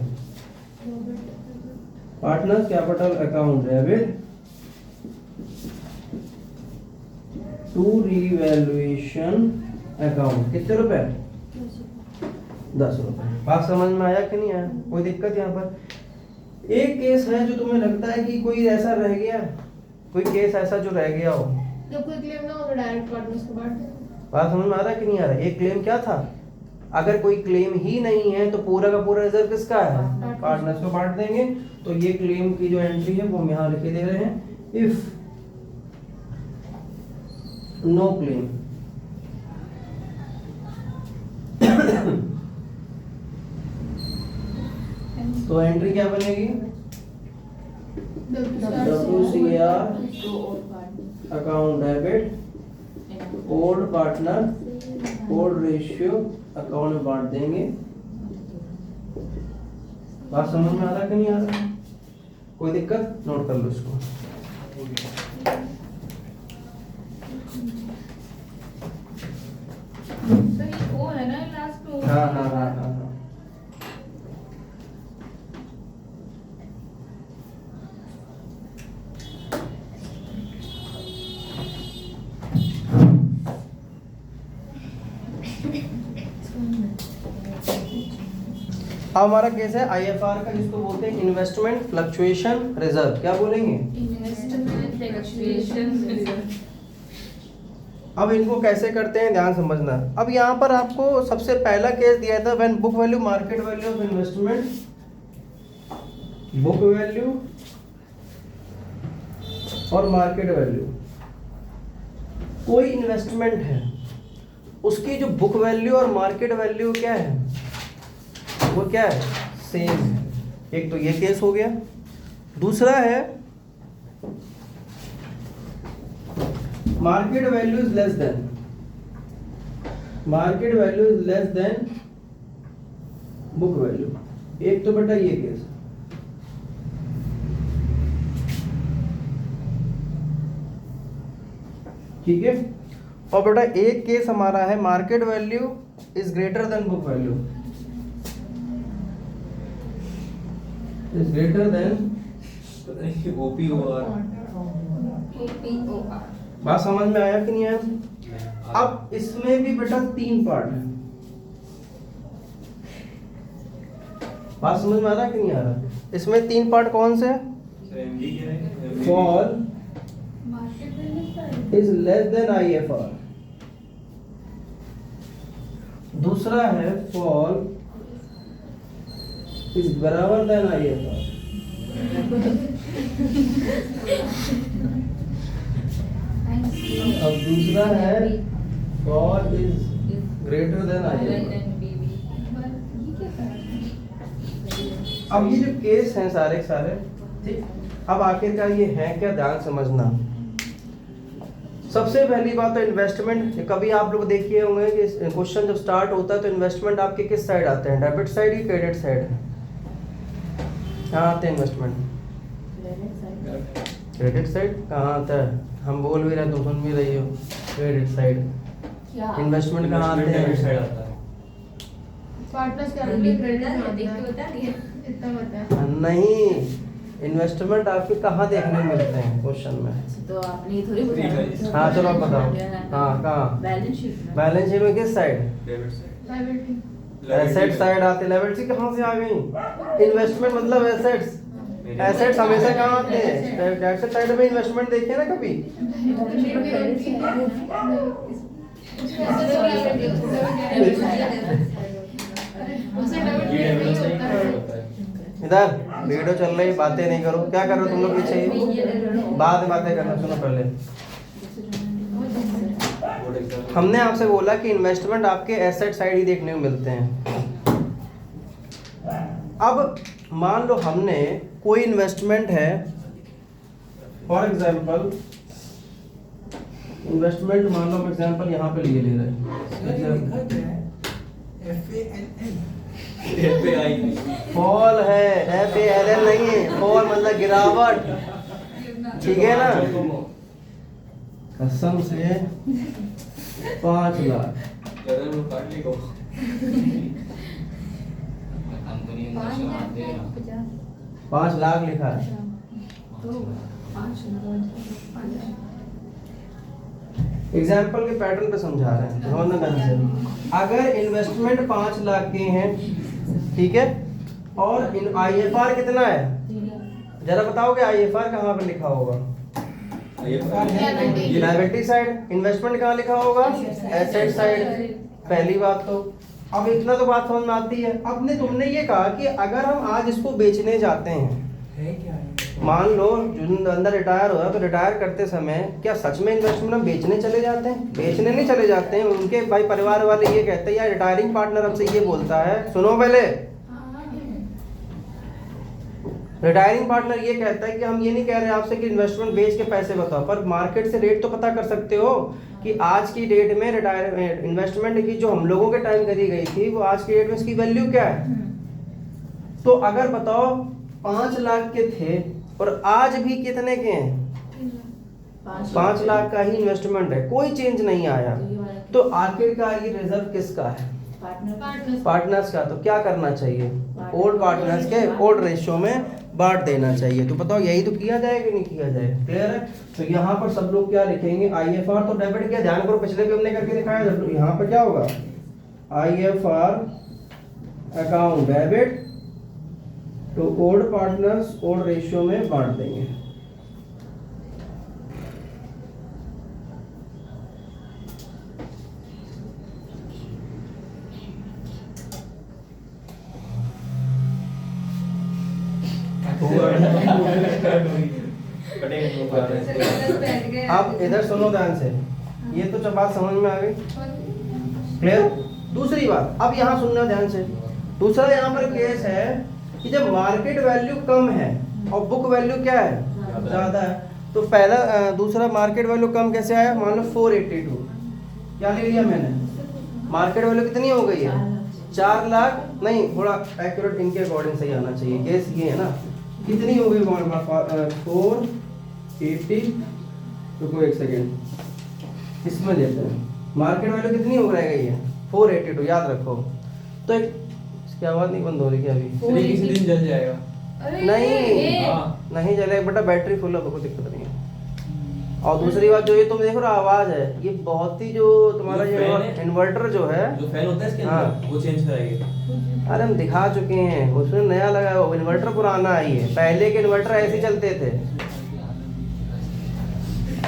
Partners capital account debit to revaluation account. कितने रुपए? 10 रुपए। बात समझ में आया कि नहीं आया? कोई दिक्कत यहाँ पर? एक केस है जो तुम्हें लगता है कि कोई ऐसा रह गया, कोई केस ऐसा जो रह गया हो? जब कोई क्लेम ना हो तो डायरेक्ट पार्टनर्स को बांट दें। बात समझ में आ रहा है कि नहीं आ रहा है? एक क्लेम क्या था? अगर कोई क्लेम ही नहीं है तो पूरा का पूरा रिजर्व किसका है? पार्टनर्स को बांट देंगे। तो ये क्लेम की जो एंट्री है वो हम यहाँ लिखे दे रहे हैं। इफ नो क्लेम तो एंट्री क्या बनेगी? WCR account debit old partner old ratio account में बांट देंगे। बात समझ में आ रहा है कि नहीं आ रहा? कोई दिक्कत? नोट कर लो इसको। सर ये वो है ना लास्ट में? हाँ हाँ हाँ हाँ हाँ। अब हमारा केस है आईएफआर का, जिसको बोलते हैं इन्वेस्टमेंट फ्लक्चुएशन रिजर्व। क्या बोलेंगे? Investment fluctuation. अब इनको कैसे करते हैं ध्यान समझना। अब यहाँ पर आपको सबसे पहला केस दिया था, when book value market value of investment, book value और मार्केट वैल्यू, कोई इन्वेस्टमेंट है उसकी जो बुक वैल्यू और मार्केट वैल्यू क्या है, वो क्या है, सेम है। एक तो ये केस हो गया। दूसरा है market value is less than, market value is less than book value. एक तो बेटा ये केस, ठीक है। और बेटा एक केस हमारा है market value is greater than book value, is greater than OPOR। बात समझ में आया कि नहीं आया? अब इसमें भी बेटा 3 पार्ट है। बात समझ में आ रहा कि नहीं आ रहा? इसमें 3 पार्ट कौन से? Fall is less than IFR, दूसरा है फॉल इज बराबर देन आईएफआर, अब दूसरा है fall is greater than IFR. अब ये जो केस हैं सारे सारे, ठीक। अब आखिरकार ये है क्या, ध्यान समझना। सबसे पहली बात तो इन्वेस्टमेंट, कभी आप लोग देखिए होंगे कि क्वेश्चन जब स्टार्ट होता है तो इन्वेस्टमेंट आपके किस साइड आते हैं, डेबिट साइड या क्रेडिट साइड? कहाँ आते हैं इन्वेस्टमेंट? Credit side. कहाँ आता है? हम बोल भी रहे, तुम सुन भी रही हो, क्रेडिट साइड। इन्वेस्टमेंट कहाँ आते हैं? पार्टनर्स क्या इतना बता नहीं, इन्वेस्टमेंट आपके कहाँ देखने को मिलते हैं क्वेश्चन में? तो आपने थोड़ी बताया। हाँ चलो आप बताओ। हाँ कहाँ? बैलेंस शीट में। बैलेंस शीट में किस साइड? लायबिलिटी एसेट साइड आते हैं। लायबिलिटी कहाँ से आ गई? इन्वेस्टमेंट मतलब एसेट्स। एसेट्स हमेशा कहाँ आते हैं? एसेट साइड में इन्वेस्टमेंट देखे ना कभी? इधर वीडियो चल रही, बातें नहीं करो। क्या कर रहे हो तुम लोग पीछे? बाद में बातें करना, सुनो पहले। हमने आपसे बोला कि इन्वेस्टमेंट आपके एसेट साइड ही देखने को मिलते हैं। अब मान लो हमने कोई इन्वेस्टमेंट है, फॉर एग्जांपल इन्वेस्टमेंट मान लो हम एग्जांपल यहाँ पे लिए ले रहे हैं, फॉल है, FALL नहीं है, फॉल मतलब गिरावट, ठीक है ना? कसम से 5 लाख 5 लाख लिखा है। एग्जाम्पल के पैटर्न पे समझा रहे हैं, समझना ध्यान से। अगर इन्वेस्टमेंट 5 लाख के हैं, ठीक है, और इन IFR कितना है, जरा बताओगे IFR कहाँ पे लिखा होगा? Liability side. इन्वेस्टमेंट कहाँ लिखा होगा? Asset side. पहली बात तो अब इतना तो बात समझ में आती है। अब ने तुमने ये कहा कि अगर हम आज इसको बेचने जाते हैं, मान लो जो अंदर रिटायर हो रहा है, तो रिटायर करते समय क्या सच में इन्वेस्टमेंट हम बेचने चले जाते हैं? बेचने नहीं चले जाते हैं। उनके भाई परिवार वाले ये कहते हैं, या रिटायरिंग पार्टनर हमसे ये बोलता है, सुनो पहले, रिटायरिंग पार्टनर ये कहता है कि हम ये नहीं कह रहे आपसे कि इन्वेस्टमेंट बेच के पैसे बताओ, पर मार्केट से रेट तो पता कर सकते हो कि आज की डेट में रिटायर इन्वेस्टमेंट की जो हम लोगों के टाइम करी गई थी, वो आज की डेट में इसकी वैल्यू क्या है। तो अगर बताओ 5 लाख के थे और आज भी कितने के हैं? 5 लाख का ही इन्वेस्टमेंट है, कोई चेंज नहीं आया। तो आखिरकार ये रिजर्व किसका है? पार्टनर्स का। तो क्या करना चाहिए? ओल्ड पार्टनर्स के ओल्ड रेशियो में बांट देना चाहिए। तो बताओ यही तो किया जाए कि नहीं किया जाए? क्लियर है? तो यहाँ पर सब लोग क्या लिखेंगे? IFR तो डेबिट किया, ध्यान करो पिछले भी हमने करके दिखाया। यहाँ पर क्या होगा? IFR अकाउंट डेबिट तो ओड पार्टनर्स ओड रेशियो में बांट देंगे। अब इधर सुनो ध्यान से, ये तो बात समझ में आ गई, क्लियर। दूसरी बात अब यहाँ सुनना ध्यान से, दूसरा यहाँ पर केस है कि जब मार्केट वैल्यू कम है और बुक वैल्यू क्या है ज़्यादा है, तो पहला दूसरा मार्केट वैल्यू कम कैसे आया, मान लो 482, क्या ले लिया मैंने, मार्केट वैल्यू कितनी हो गई है 4 लाख, नहीं थोड़ा एक्यूरेट इनके अकॉर्डिंग सही आना चाहिए, केस ये है ना, कितनी हो गई 480, रुको एक सेकेंड इसमें लेते हैं, मार्केट वैल्यू कितनी हो रह गई है 482, याद रखो। तो एक इसकी आवाज़ नहीं बंद हो रही क्या अभी, किसी दिन जल जाएगा। नहीं हाँ। नहीं जलेगा बेटा, बैटरी फुल है तो कोई दिक्कत नहीं है। और दूसरी बात जो ये तुम देखो ना आवाज़ है, ये बहुत ही जो तुम्हारा जो ये फैन है, इन्वर्टर जो है, जो फैन होता है इसके हाँ। अंदर वो चेंज कराएंगे। अरे हम दिखा चुके हैं, उसमें नया लगा है, वो इन्वर्टर पुराना आई है, पहले के इन्वर्टर ऐसे ही चलते थे।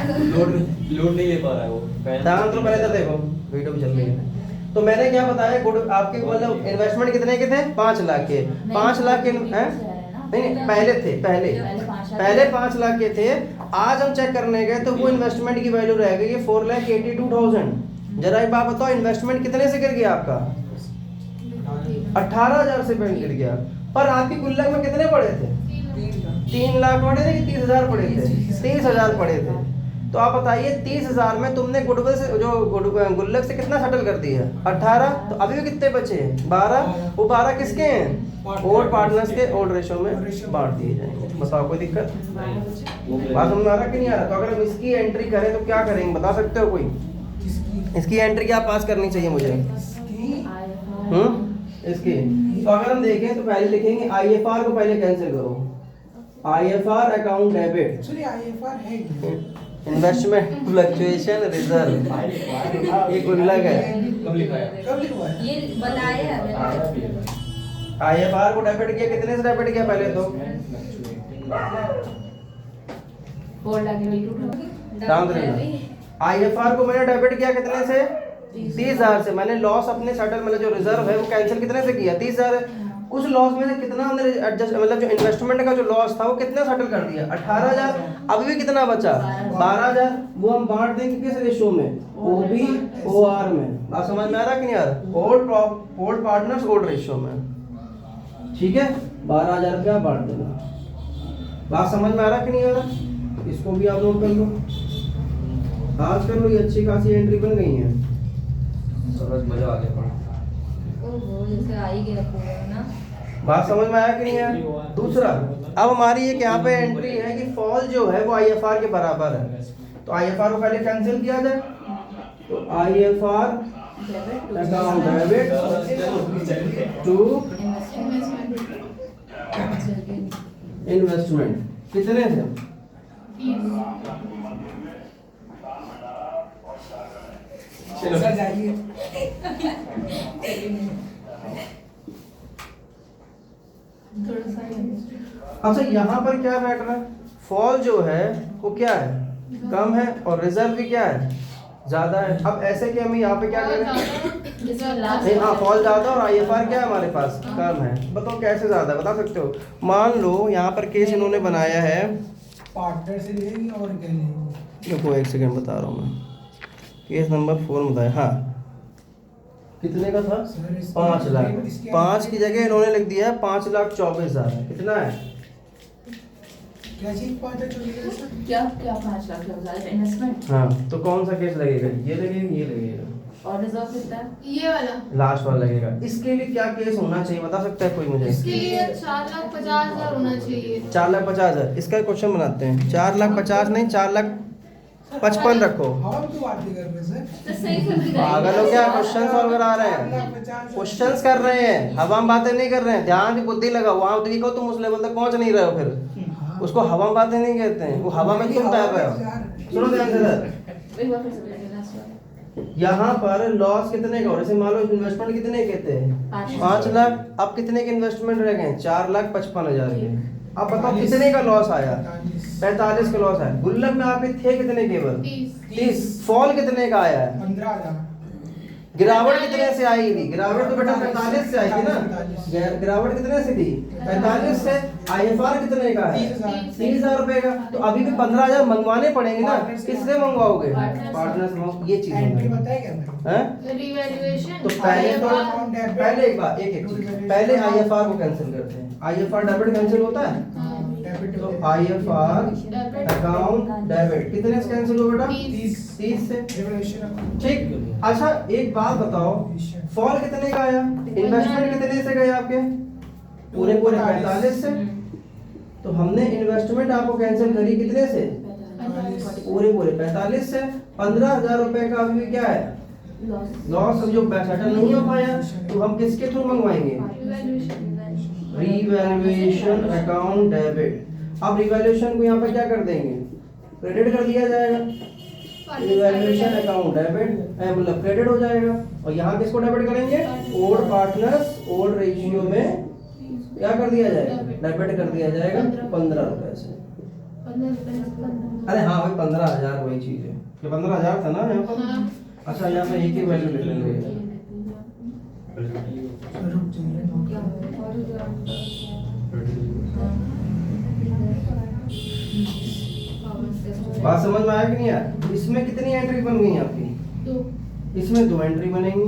लोड नहीं ले पा रहा है वो फैन। ध्यान तो पहले तो देखो वीडियो भी चल रही है। तो मैंने क्या बताया, गुड आपके मतलब इन्वेस्टमेंट कितने के थे 5 लाख के, 5 लाख के हैं नहीं पहले थे, पहले 5 लाख के थे। आज हम चेक करने गए तो वो इन्वेस्टमेंट की वैल्यू रह गई है 4,82,000। जरा एक बात बताओ, इन्वेस्टमेंट कितने से गिर गया आपका, 18,000 से गिर गया, पर आपकी गुल्लक में कितने पड़े थे, 3 लाख पड़े थे कि 30,000 पड़े थे, 30,000 पड़े थे। तो आप बताइए 30,000 में तुमने गुडविल से जो गुल्लक से कितना सेटल कर दिया, 18, तो अभी भी कितने बचे हैं 12, वो 12 किसके हैं, ओड पार्टनर्स के ओड रेशो में बांट दिए जाएंगे। बताओ कोई दिक्कत, बात समझ में आ रहा कि नहीं आ रहा। तो अगर हम इसकी एंट्री करें तो क्या करेंगे बता सकते हो कोई, इसकी एंट्री क्या पास करनी चाहिए मुझे, इसकी। तो अगर हम देखें तो पहले लिखेंगे IFR को पहले कैंसिल करो, IFR account debit, actually IFR है इन्वेस्टमेंट फ्लक्चुएशन रिजर्व, ये गुल्लक है। कब लिखा है? कब लिखवा है? ये बताया है IFR को डेबिट किया, कितने से डेबिट किया पहले तो 4 लाख ध्यान देना। IFR को मैंने डेबिट किया कितने से 30,000 से, मैंने लॉस अपने सेटल मतलब जो रिजर्व है वो कैंसिल कितने से किया 30,000। उस लॉस में से कितना हमने एडजस्ट मतलब जो इन्वेस्टमेंट का जो लॉस था वो कितना सेटल कर दिया 18,000। अभी भी कितना बचा 12,000, वो हम बांट देंगे किस रेशो में, OB OR में। आप समझ में आ रहा कि नहीं आ रहा, ओल्ड पार्टनर्स ओल्ड रेशो में, ठीक है। 12,000 रुपया बांट देना। बात समझ में आ रहा कि नहीं आ रहा, इसको भी आप नोट कर लो, आज कर लो, ये अच्छी खासी एंट्री बन गई है। समझ मजा आ गया पढ़ा। ओहो जैसे आ ही गया पूरा ना। बात समझ में आया कि नहीं आया। दूसरा अब हमारी एक यहाँ पे एंट्री है कि फॉल जो है वो IFR के बराबर है, तो IFR को पहले कैंसिल किया जाए, तो IFR account debit to investment कितने थे, सर जाइए। थोड़ा सा अच्छा यहाँ पर क्या मैटर है, फॉल जो है वो क्या है कम है और रिजर्व भी क्या है ज्यादा है। अब ऐसे कि हम यहाँ पे क्या करें, नहीं हाँ फॉल ज्यादा और IFR क्या है हमारे पास कम है। बताओ कैसे ज्यादा बता सकते हो। मान लो यहाँ पर केस इन्होंने बनाया है, पार्टनर से लेंगे और क्या लेंगे, देखो एक सेकंड बता रहा हूँ मैं, केस नंबर 4 बताया, हाँ कितने का था 5 लाख, 5 की जगह इन्होंने लिख दिया है 5,24,000, कितना है क्या चीज 5 लाख चलेगा सर? क्या क्या 5 लाख इन्वेस्टमेंट हाँ। तो कौन सा केस लगेगा, ये लगेगा ये लगेगा और रिजर्व कितना है? ये वाला लास्ट वाला लगेगा। इसके लिए क्या केस होना चाहिए बता सकता है कोई मुझे, इसके लिए 4,50,000 होना चाहिए। 4,50,000 इसका क्वेश्चन बनाते हैं, 4,50,000 नहीं 4,55,000 रखो। हम तो बात नहीं कर रहे सर, तो सही समझ पागल हो क्या, क्वेश्चन सॉल्व करा रहे हैं, 4,50,000 क्वेश्चंस कर रहे हैं, हवा में बातें नहीं कर रहे हैं। ध्यान की बुद्धि लगाओ, वहां देखो तुम उस लेवल तक पहुंच नहीं रहे हो, फिर उसको हवा में बातें नहीं कहते हैं, वो हवा में तुम तैर रहे हो। सुनो ध्यान से सर, एक बार फिर से बोलिए लास्ट वाला। यहाँ पर लॉस कितने का हो, जैसे मान लो इन्वेस्टमेंट कितने के थे 5 लाख, अब कितने के इन्वेस्टमेंट रह गए 4,55,000 के। अब बताओ कितने का लॉस आया, 45 का लॉस आया। गुल्लक में आपके थे कितने केवल 30, फॉल कितने का आया है 15,000। गिरावट कितने से आई थी, गिरावट तो बेटा 45 से आई थी ना, गिरावट कितने से थी 45 से। IFR कितने का है 30,000 रुपए का, तो अभी भी 15,000 मंगवाने पड़ेंगे ना, किससे मंगवाओगे पार्टनर से, ये चीज एंट्री है बताया क्या अंदर? हैं? रिवैल्यूएशन तो पहले एक बार एक पहले IFR को कैंसिल करते हैं। IFR डेबिट कैंसिल होता है, डेबिट तो IFR अकाउंट डेबिट कितने से कैंसिल हो बेटा 30 से, रिवैल्यूएशन ठीक। अच्छा एक बात बताओ, फॉल कितने का आया, इन्वेस्टमेंट कितने से गए आपके पूरे 45 से, तो हमने इन्वेस्टमेंट आपको कैंसिल करी कितने से पूरे 45 से। 15,000 रुपए का अभी क्या है लॉस, जो सेटल नहीं हो पाया, तो हम किसके थ्रू मंगवाएंगे रिवैल्यूएशन अकाउंट डेबिट। अब रिवैल्यूएशन को यहाँ पर क्या कर देंगे क्रेडिट कर दिया जाएगा, रिवैल्यूएशन अकाउंट डेबिट मतलब क्रेडिट हो जाएगा। और यहाँ किसको डेबिट करेंगे ओल्ड पार्टनर्स ओल्ड रेशियो में क्या कर दिया जाएगा डेबिट कर दिया जाएगा 15 रुपए से। अरे हाँ भाई 15,000 वही चीज है, ये 15,000 था ना यहाँ पर। अच्छा यहाँ पे एक ही वैल्यू ले लेंगे, रुक जाइए नोट करो। बात समझ में आया कि नहीं आया। इसमें कितनी एंट्री बन गई आपकी, इसमें 2 एंट्री बनेंगी।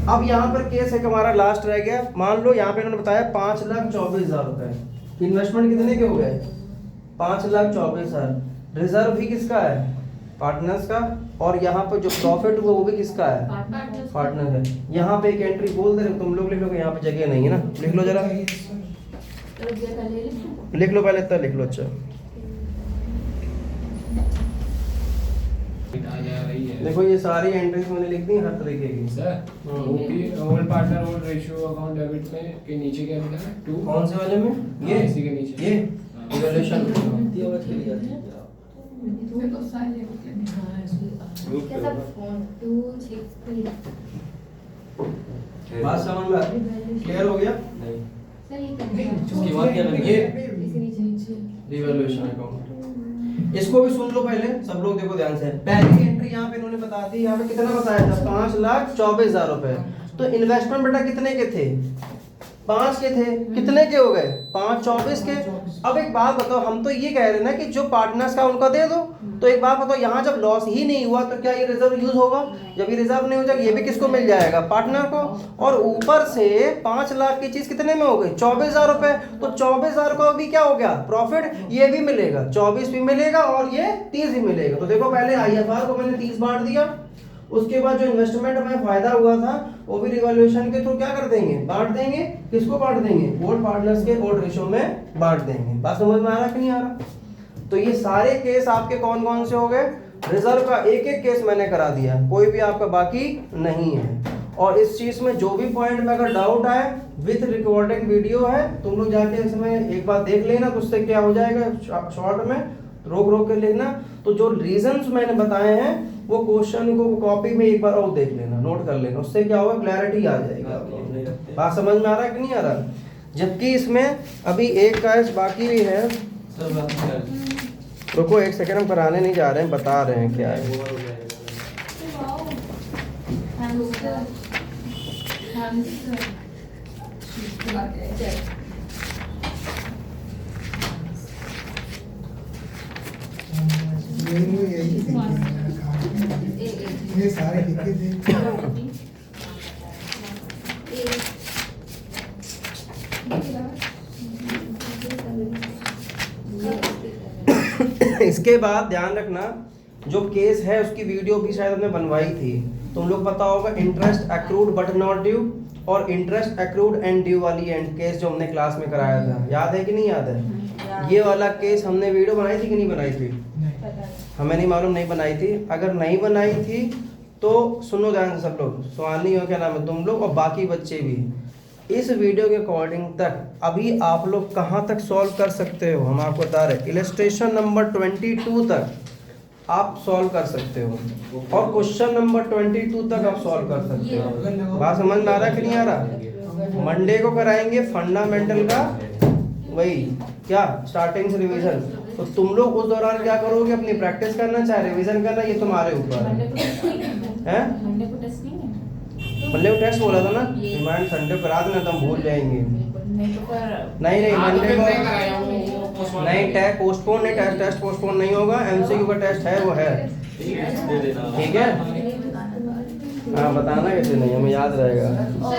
अब यहाँ पर केस एक हमारा लास्ट रह गया, मान लो यहाँ पे इन्होंने बताया 5,24,000 रुपए, इन्वेस्टमेंट कितने के हो गए 5,24,000। रिजर्व भी किसका है पार्टनर्स का, और यहाँ पर जो प्रॉफिट हुआ वो भी किसका है पार्टनर है। यहाँ पे एक एंट्री बोल दे रहे तुम लोग लिख लो, यहाँ पे जगह नहीं है ना, लिख लो जरा, लिख लो पहले तब लिख लो। अच्छा देखो ये सारी एंट्रीज मैंने लिख दी हर तरीके की। Sir OP old partner old ratio account debit में के नीचे क्या लिखा है 2 कौन से वाले में ये इसी के नीचे ये इवैल्यूएशन की आवाज चली जाती है। बात समझ में क्लियर हो गया। उसके बाद क्या बनेगा ये रिवैल्यूएशन अकाउंट, इसको भी सुन लो पहले सब लोग, देखो ध्यान से। पहली एंट्री यहाँ पे इन्होंने बता दी, यहाँ पे कितना बताया था 5,24,000 रुपए। तो इन्वेस्टमेंट बेटा कितने के थे 5 के थे, कितने के हो गए 5,24 के। अब एक बात बताओ, हम तो ये कह रहे हैं ना कि जो पार्टनर्स का उनका दे दो, तो एक बात बताओ यहाँ जब लॉस ही नहीं हुआ तो क्या ये रिजर्व यूज होगा, जब ये रिजर्व नहीं हो जाएगा ये भी किसको मिल जाएगा पार्टनर को। और ऊपर से 5 लाख की चीज कितने में हो गई 24,000 रुपए, तो 24,000 का भी क्या हो गया प्रॉफिट, ये भी मिलेगा 24 भी मिलेगा और ये 30 भी मिलेगा। तो देखो पहले IFR को मैंने 30 बांट दिया, उसके बाद जो इन्वेस्टमेंट में फायदा हुआ था वो भी रिवैल्यूएशन के थ्रू क्या कर देंगे बांट देंगे, किसको बांट देंगे ओल्ड पार्टनर्स के ओल्ड रेशियो में बांट देंगे। बात समझ में आ रहा कि नहीं आ रहा। तो ये सारे केस आपके कौन कौन से हो गए, रिजर्व का एक एक केस मैंने करा दिया, कोई भी आपका बाकी नहीं है। और इस चीज में जो भी पॉइंट में अगर डाउट आए विथ रिकॉर्डिंग वीडियो है, तुम लोग जाके इसमें एक बार देख लेना, तो उससे क्या हो जाएगा शॉर्ट में रोक रोक के लिखना। तो जो रीजंस मैंने बताए हैं वो क्वेश्चन को कॉपी में एक बार और देख लेना, नोट कर लेना, उससे क्या होगा क्लैरिटी आ जाएगी। बात समझ में आ रहा है कि नहीं आ रहा। जबकि इसमें अभी एक केस बाकी भी है, रुको एक सेकंड, हम कराने नहीं जा रहे हैं, बता रहे हैं क्या है। ये सारे लिखे थे। इसके बाद ध्यान रखना, जो केस है उसकी वीडियो भी शायद हमने बनवाई थी, तुम लोग पता होगा interest accrued but not due और इंटरेस्ट अक्रूड एंड ड्यू वाली एंड केस जो हमने क्लास में कराया था, याद है कि नहीं याद है। ये वाला केस हमने वीडियो बनाई थी कि नहीं बनाई थी, हमें नहीं मालूम, नहीं बनाई थी। अगर नहीं बनाई थी तो सुनो ध्यान से सब लोग, सुहानी हो क्या नाम है तुम लोग और बाकी बच्चे भी, इस वीडियो के अकॉर्डिंग तक अभी आप लोग कहाँ तक सॉल्व कर सकते हो हम आपको बता रहे। इलस्ट्रेशन नंबर 22 तक आप सॉल्व कर सकते हो, और क्वेश्चन नंबर 22 तक आप सॉल्व कर सकते हो। बात समझ में आ रहा है कि नहीं आ रहा? मंडे को कराएंगे फंडामेंटल का वही क्या स्टार्टिंग से रिवीजन। तो तुम लोग उस दौरान क्या करोगे, अपनी प्रैक्टिस करना चाहे रिवीजन करना, ये तुम्हारे ऊपर मंडे को टेस्ट नहीं है है। मंडे को टेस्ट नहीं है मंडे को टेस्ट बोला था ना, रिमाइंड संडे करा देना तो हम भूल जाएंगे। नहीं तो फिर नहीं हाँ, तो मंडे फिर को नहीं कराया वो postpone नहीं, कर टेस्ट पोस्टपोन नहीं, टेस्ट पोस्टपोन नहीं होगा, एमसीक्यू का टेस्ट है वो है, ठीक है, दे देना। ठीक है। हाँ बताना कैसे नहीं, हमें याद रहेगा। और